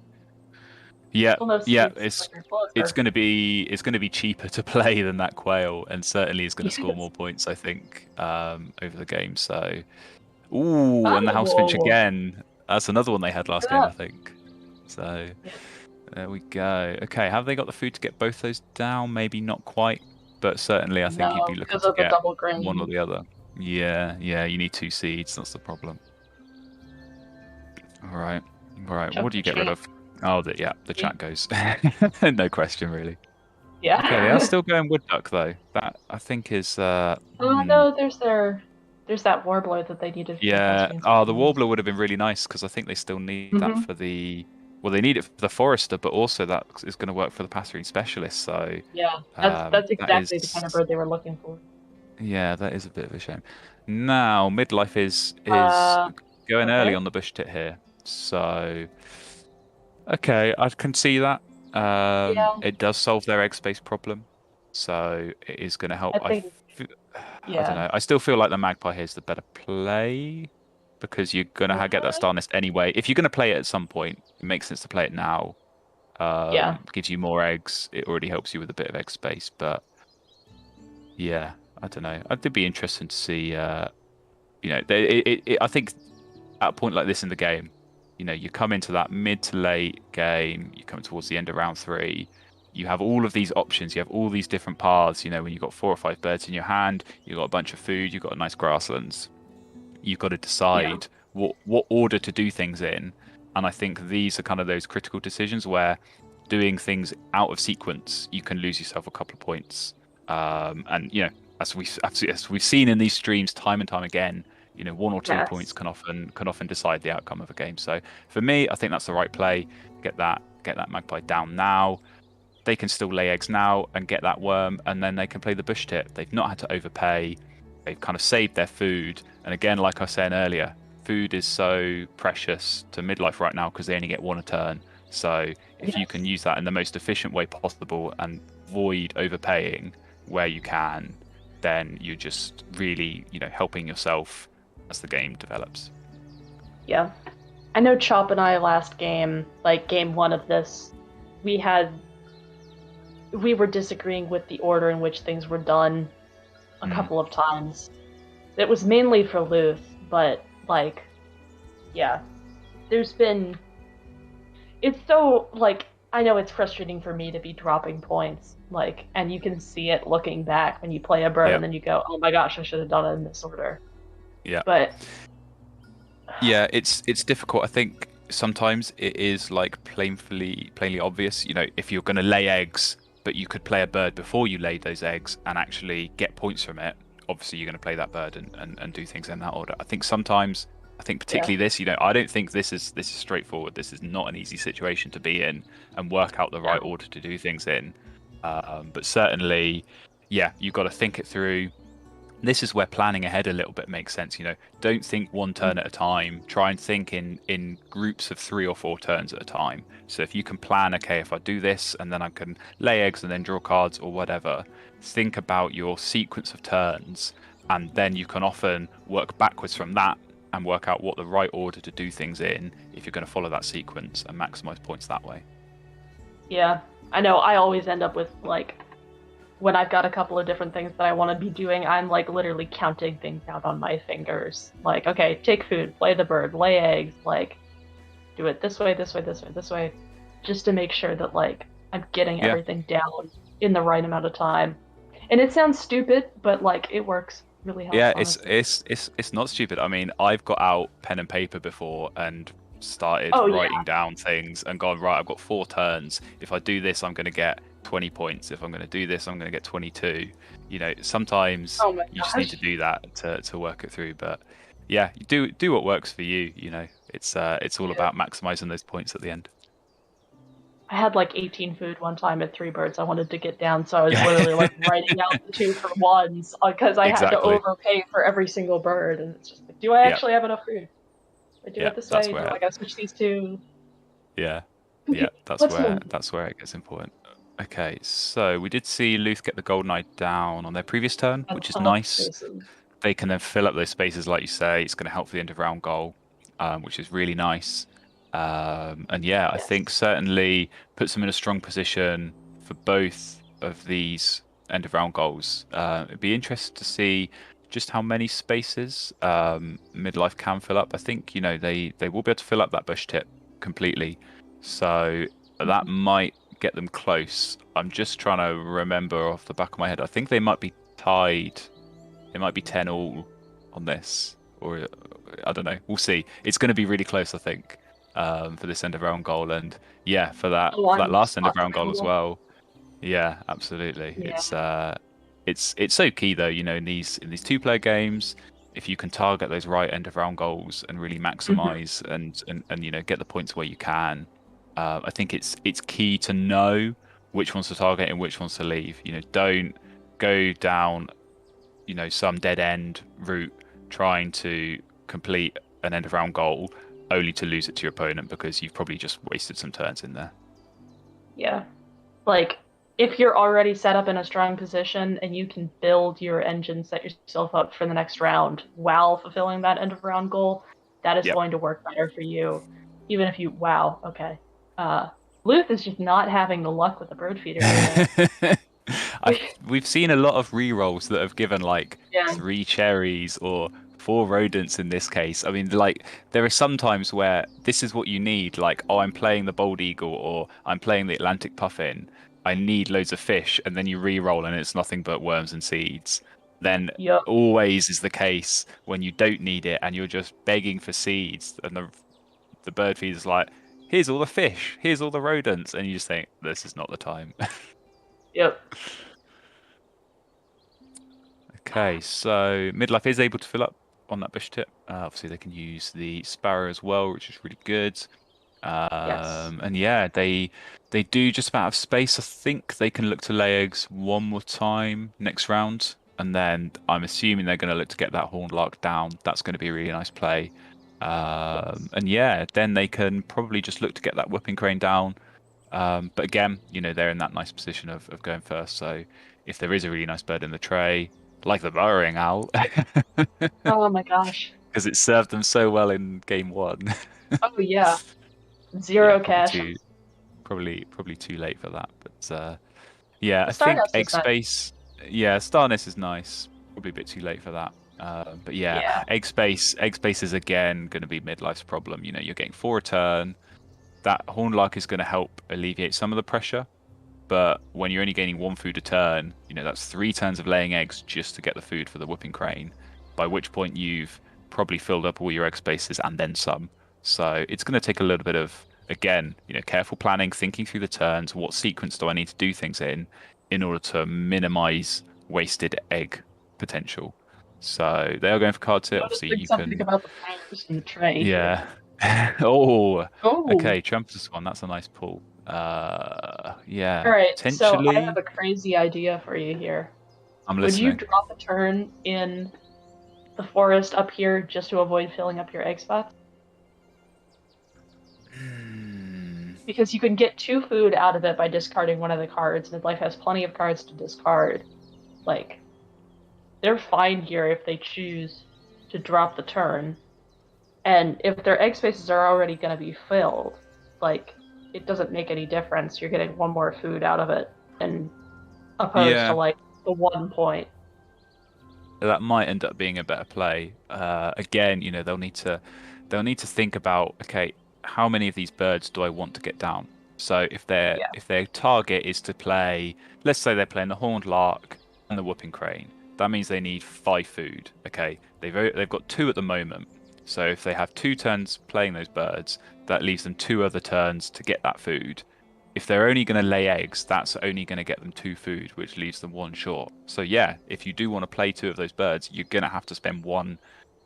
Yeah, it's going to be cheaper to play than that quail, and certainly is going to score more points, I think, over the game. So, and the house finch again. That's another one they had last game, I think. So, there we go. Okay, have they got the food to get both those down? Maybe not quite, but certainly I think you'd be looking to get one or the other. Yeah, you need 2 seeds. That's the problem. All right. What do you get rid of? Oh, the chat goes. No question, really. Yeah. Okay, they are still going wood duck though. That I think is. No, there's that warbler that they needed. Yeah. Oh, the warbler would have been really nice because I think they still need that for the. Well, they need it for the forester, but also that is going to work for the passerine specialist. So. Yeah, that's exactly the kind of bird they were looking for. Yeah, that is a bit of a shame. Now Midlife is going early on the bush tit here, so. Okay, I can see that. It does solve their egg space problem, so it is going to help. I don't know. I still feel like the magpie here is the better play because you're going to get that star nest anyway. If you're going to play it at some point, it makes sense to play it now. Gives you more eggs. It already helps you with a bit of egg space, but yeah, I don't know. It'd be interesting to see. I think at a point like this in the game. You come into that mid to late game, you come towards the end of round 3, you have all of these options, you have all these different paths, when you've got 4 or 5 birds in your hand, you've got a bunch of food, you've got a nice grasslands, you've got to decide what order to do things in. And I think these are kind of those critical decisions where doing things out of sequence, you can lose yourself a couple of points. As we've seen in these streams time and time again, 1 or 2 points can often decide the outcome of a game. So for me, I think that's the right play. Get that magpie down now. They can still lay eggs now and get that worm, and then they can play the bush tit. They've not had to overpay. They've kind of saved their food. And again, like I was saying earlier, food is so precious to Midlife right now because they only get 1 a turn. So if you can use that in the most efficient way possible and avoid overpaying where you can, then you're just really, helping yourself as the game develops. Yeah. I know Chop and I last game, like game 1 of this, we were disagreeing with the order in which things were done. a couple of times. It was mainly for Luth, but like, yeah, there's been. It's so like I know it's frustrating for me to be dropping points, like, and you can see it looking back when you play a bird, and then you go, "Oh my gosh, I should have done it in this order." Yeah. But yeah, it's difficult. I think sometimes it is like plainly obvious. You know, if you're going to lay eggs, but you could play a bird before you lay those eggs and actually get points from it. Obviously, you're going to play that bird and do things in that order. I think sometimes, particularly this, you know, I don't think this is straightforward. This is not an easy situation to be in and work out the right order to do things in. But certainly, yeah, you've got to think it through. This is where planning ahead a little bit makes sense. You know, don't think one turn at a time. Try and think in groups of 3 or 4 turns at a time. So if you can plan, okay, if I do this and then I can lay eggs and then draw cards or whatever, think about your sequence of turns, and then you can often work backwards from that and work out what the right order to do things in if you're going to follow that sequence and maximize points that way. Yeah, I know I always end up with, like, when I've got a couple of different things that I want to be doing, I'm like literally counting things out on my fingers. Like, okay, take food, play the bird, lay eggs, like, do it this way, this way, this way, this way, just to make sure that, like, I'm getting everything down in the right amount of time. And it sounds stupid, but like it works really helps. Yeah, honestly. it's not stupid. I mean, I've got out pen and paper before and started writing down things and gone, right, I've got 4 turns. If I do this, I'm going to get 20 points. If I'm going to do this, I'm going to get 22. You know, sometimes you just need to do that to work it through. But yeah, you do what works for you. You know, it's all about maximizing those points at the end. I had like 18 food one time at 3 birds I wanted to get down, so I was literally like writing out the 2 for 1s because I had to overpay for every single bird, and it's just like, do I actually have enough food? I do it this way. Do I gotta switch these 2? Yeah, that's where it gets important. Okay, so we did see Luth get the golden eye down on their previous turn, which is nice. They can then fill up those spaces, like you say. It's going to help for the end of round goal, which is really nice. And yeah, I think certainly puts them in a strong position for both of these end of round goals. It'd be interesting to see just how many spaces Middlife can fill up. I think, you know, they will be able to fill up that bush tip completely, so that might get them close. I'm just trying to remember off the back of my head. I think they might be tied. It might be 10 all on this, or I don't know. We'll see. It's going to be really close, I think. For this end of round goal, and yeah, for that last end of round goal as well. Yeah, absolutely. Yeah. It's so key though, you know, in these 2-player games, if you can target those right end of round goals and really maximize and you know, get the points where you can. I think it's key to know which ones to target and which ones to leave. You know, don't go down, you know, some dead end route trying to complete an end of round goal only to lose it to your opponent because you've probably just wasted some turns in there. Yeah. Like, if you're already set up in a strong position and you can build your engine, set yourself up for the next round while fulfilling that end of round goal, that is going to work better for you. Even if you, Luth is just not having the luck with the bird feeder. We've seen a lot of re-rolls that have given like 3 cherries or 4 rodents in this case. I mean, like, there are some times where this is what you need, like, oh, I'm playing the bald eagle or I'm playing the Atlantic puffin, I need loads of fish, and then you re-roll and it's nothing but worms and seeds. Then always is the case when you don't need it and you're just begging for seeds, and the bird feeder's like, here's all the fish, here's all the rodents, and you just think, this is not the time. Yep. Okay, so Middlife is able to fill up on that bush tip. Obviously, they can use the sparrow as well, which is really good. And yeah, they do just about have space. I think they can look to lay eggs one more time next round, and then I'm assuming they're going to look to get that horned lark down. That's going to be a really nice play. And yeah, then they can probably just look to get that whooping crane down. But again, you know, they're in that nice position of going first. So if there is a really nice bird in the tray, like the burrowing owl. Oh my gosh. Because it served them so well in game 1. Oh yeah. 0 cash. Probably too late for that. But yeah, I think egg space. Yeah, Starness is nice. probably a bit too late for that. But yeah, egg space is again going to be Midlife's problem. You know, you're getting 4 a turn. That Hornlark is going to help alleviate some of the pressure. But when you're only gaining 1 food a turn, you know, that's 3 turns of laying eggs just to get the food for the whooping crane. By which point you've probably filled up all your egg spaces and then some. So it's going to take a little bit of, again, you know, careful planning, thinking through the turns. What sequence do I need to do things in order to minimize wasted egg potential? So they are going for card tip. Obviously, you something can. about the powers in the tray. Yeah. Oh. Oh. Okay. Trumpet's one. That's a nice pull. Yeah. All right. Potentially. So I have a crazy idea for you here. I'm Would listening. you drop a turn in the forest up here just to avoid filling up your egg spots? Because you can get 2 food out of it by discarding one of the cards. Midlife has plenty of cards to discard. Like, they're fine here if they choose to drop the turn. And if their egg spaces are already going to be filled, like, it doesn't make any difference. You're getting 1 more food out of it, and opposed to, like, the 1 point. That might end up being a better play. Again, you know, they'll need to think about, okay, how many of these birds do I want to get down? So if their target is to play, let's say they're playing the horned lark and the whooping crane, that means they need 5 food. Okay, they've got 2 at the moment. So if they have 2 turns playing those birds, that leaves them 2 other turns to get that food. If they're only going to lay eggs, that's only going to get them 2 food, which leaves them 1 short. So yeah, if you do want to play 2 of those birds, you're going to have to spend 1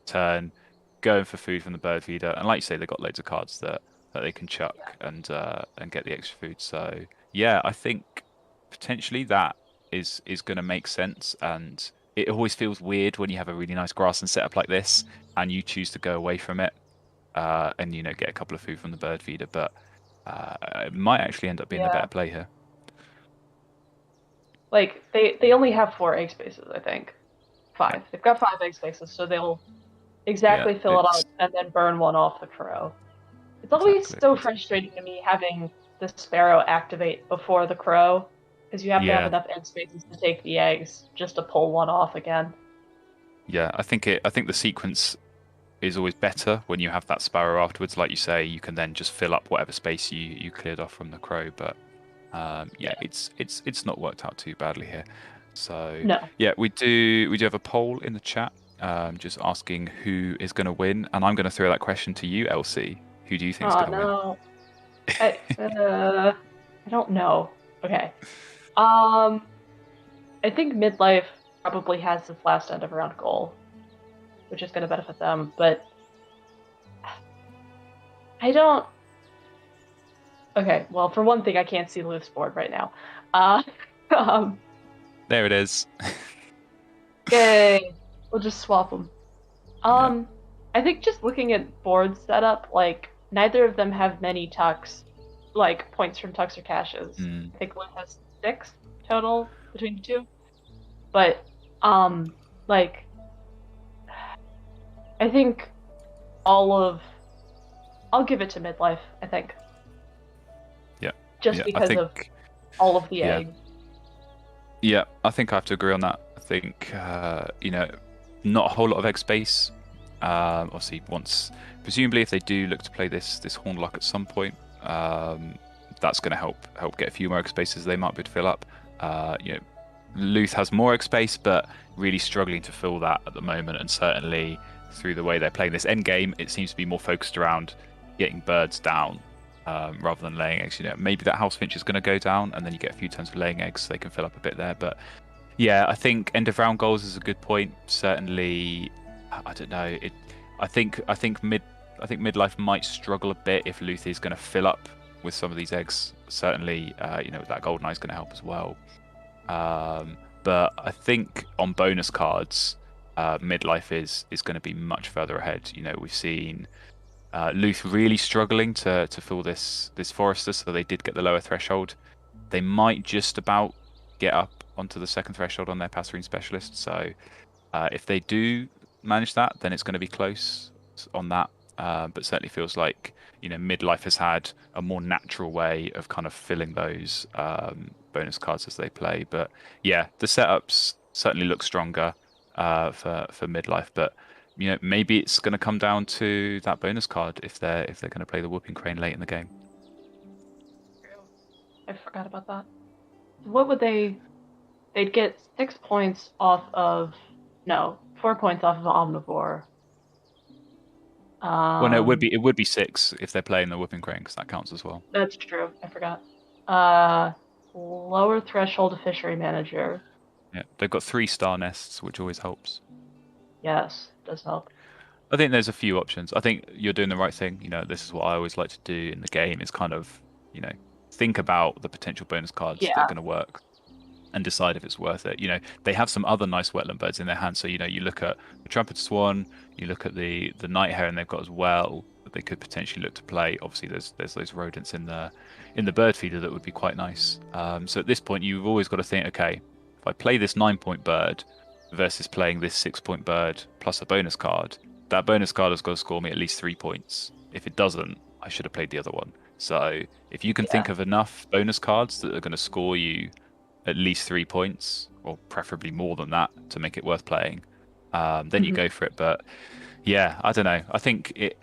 turn going for food from the bird feeder. And like you say, they've got loads of cards that they can chuck and get the extra food. So yeah, I think potentially that is going to make sense. And it always feels weird when you have a really nice grassland setup like this and you choose to go away from it and, you know, get a couple of food from the bird feeder. But it might actually end up being the better play here. Like, they only have 4 egg spaces, I think. 5. Yeah. They've got 5 egg spaces, so they'll exactly fill it up and then burn 1 off the crow. It's always so frustrating to me having the sparrow activate before the crow, because you have to have enough egg spaces to take the eggs just to pull 1 off again. Yeah, I think the sequence is always better when you have that sparrow afterwards. Like you say, you can then just fill up whatever space you cleared off from the crow. But it's not worked out too badly here. So no. Yeah, we do have a poll in the chat, just asking who is going to win, and I'm going to throw that question to you, Elsie. Who do you think is going to win? I don't know. Okay. I think Midlife probably has this last end of round goal, which is going to benefit them, but I don't. Okay, well, for one thing, I can't see Luth's board right now. There it is. Yay! We'll just swap them. I think just looking at board setup, like, neither of them have many tucks, like points from tucks or caches. I think Luth has 6 total between the 2. But, like, I think I'll give it to Midlife, I think. Yeah. Just because of all of the eggs. Yeah, I think I have to agree on that. I think, you know, not a whole lot of egg space. Obviously, presumably if they do look to play this Hornlock at some point, that's going to help get a few more egg spaces they might be able to fill up. You know, Luth has more egg space, but really struggling to fill that at the moment, and certainly through the way they're playing this end game, it seems to be more focused around getting birds down rather than laying eggs. You know, maybe that house finch is going to go down, and then you get a few turns of laying eggs, so they can fill up a bit there. But yeah, I think end of round goals is a good point. Certainly, I don't know. I think Midlife might struggle a bit if Luth is going to fill up with some of these eggs. Certainly, you know, that Golden Eye is going to help as well. But I think on bonus cards, Midlife is going to be much further ahead. You know, we've seen Luth really struggling to fill this Forester, so they did get the lower threshold. They might just about get up onto the second threshold on their Passerine Specialist. So if they do manage that, then it's going to be close on that. But certainly feels like, you know, Midlife has had a more natural way of kind of filling those bonus cards as they play. But yeah, the setups certainly look stronger. for Midlife, but maybe it's going to come down to that bonus card if they're going to play the Whooping Crane late in the game. I forgot about that. What would they'd get 6 points off of 4 points off of Omnivore. Well, no, it would be 6 if they're playing the Whooping Crane, because that counts as well. That's true. I forgot. Lower threshold of Fishery Manager. Yeah, they've got 3 star nests, which always helps. Yes, does help. I think there's a few options. I think you're doing the right thing. This is what I always like to do in the game, is kind of, think about the potential bonus cards that are going to work and decide if it's worth it. They have some other nice wetland birds in their hands. So, you look at the Trumpet Swan, you look at the Night Heron they've got as well, that they could potentially look to play. Obviously, there's those rodents in the bird feeder that would be quite nice. So at this point, you've always got to think, okay, if I play this 9-point bird versus playing this 6-point bird plus a bonus card, that bonus card has got to score me at least 3 points. If it doesn't, I should have played the other one. So if you can think of enough bonus cards that are going to score you at least 3 points, or preferably more than that, to make it worth playing, then you go for it. But yeah, I don't know. I think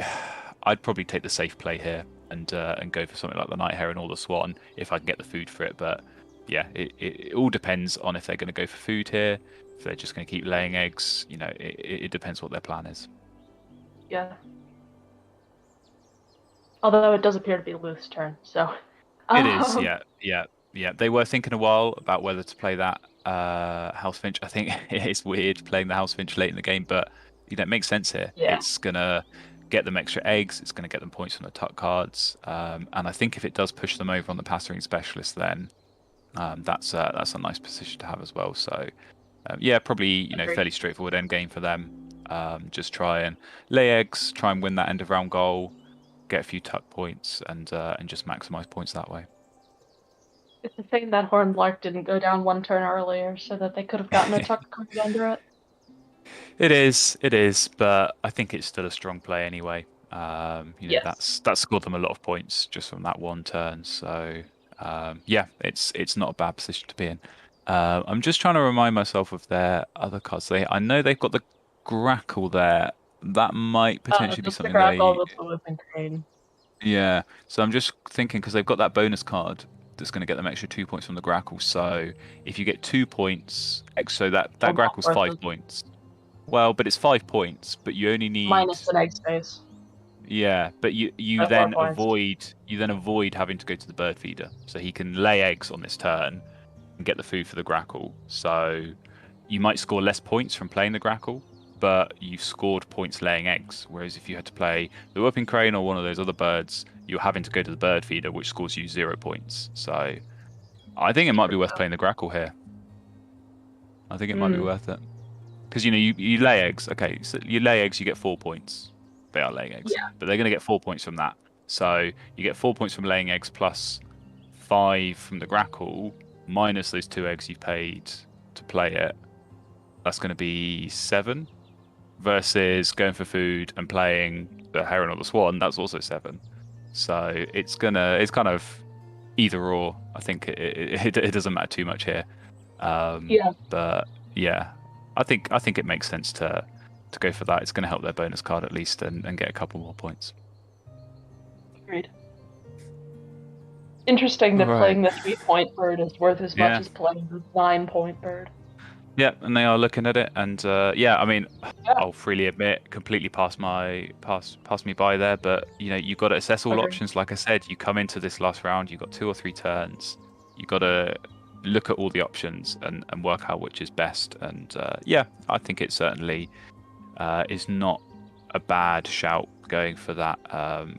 I'd probably take the safe play here and go for something like the Night Heron or the Swan if I can get the food for it. But yeah, it all depends on if they're going to go for food here, if they're just going to keep laying eggs. It depends what their plan is. Yeah. Although it does appear to be Luth's turn, so. It is, yeah. They were thinking a while about whether to play that House Finch. I think it is weird playing the House Finch late in the game, but it makes sense here. Yeah. It's gonna get them extra eggs. It's gonna get them points from the tuck cards, and I think if it does push them over on the Passerine Specialist, then that's a nice position to have as well. So yeah, probably fairly straightforward end game for them. Just try and lay eggs, try and win that end of round goal, get a few tuck points, and just maximize points that way. It's a shame that Horned Lark didn't go down 1 turn earlier, so that they could have gotten a tuck card under it. It is, but I think it's still a strong play anyway. That's scored them a lot of points just from that 1 turn. So yeah, it's not a bad position to be in. I'm just trying to remind myself of their other cards. I know they've got the Grackle there. That might potentially be something the Grackle with the Whooping Crane. Yeah, so I'm just thinking, because they've got that bonus card that's going to get them extra 2 points from the Grackle. So if you get 2 points, so that Grackle's 5 points. Well, but it's 5 points, but you only need minus an egg space. Yeah, but you then avoid having to go to the bird feeder, so he can lay eggs on this turn and get the food for the Grackle. So you might score less points from playing the Grackle, but you've scored points laying eggs. Whereas if you had to play the Whooping Crane or one of those other birds, you're having to go to the bird feeder, which scores you 0 points. So I think it might be worth playing the Grackle here. I think it might be worth it. Because you lay eggs. Okay, so you lay eggs, you get 4 points. They are laying eggs, but they're going to get 4 points from that. So you get 4 points from laying eggs plus 5 from the Grackle, minus those 2 eggs you've paid to play it. That's going to be 7. Versus going for food and playing the Heron or the Swan, that's also 7. So it's kind of either or. I think it doesn't matter too much here. But yeah, I think it makes sense to go for that. It's going to help their bonus card at least and get a couple more points. Agreed. Interesting that playing the 3-point bird is worth as much as playing the 9-point bird. Yeah, and they are looking at it, and I mean, I'll freely admit, completely passed me by there. But you've got to assess all options. Like I said, you come into this last round, you've got 2 or 3 turns. You've got to look at all the options and work out which is best. And I think it certainly is not a bad shout going for that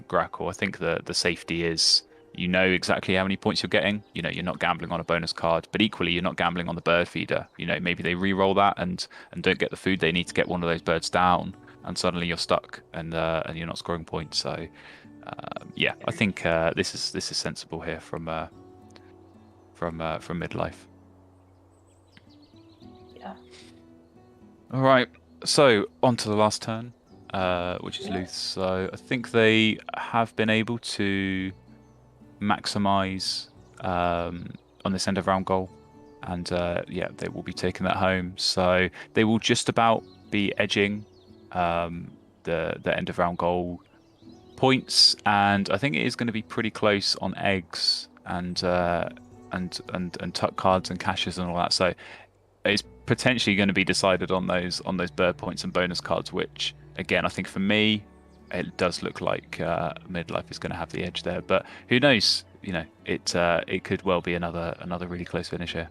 Grackle. I think the safety is, exactly how many points you're getting. You're not gambling on a bonus card, but equally you're not gambling on the bird feeder. Maybe they re-roll that and don't get the food they need to get one of those birds down, and suddenly you're stuck and you're not scoring points. So I think this is sensible here from Midlife. Yeah. All right. So on to the last turn, which is Luth. So I think they have been able to maximize on this end of round goal and yeah, they will be taking that home. So they will just about be edging the end of round goal points, and I think it is going to be pretty close on eggs and tuck cards and cashes and all that. So it's potentially going to be decided on those bird points and bonus cards, which again I think for me it does look like Midlife is going to have the edge there, but who knows? You know, it could well be another really close finish here.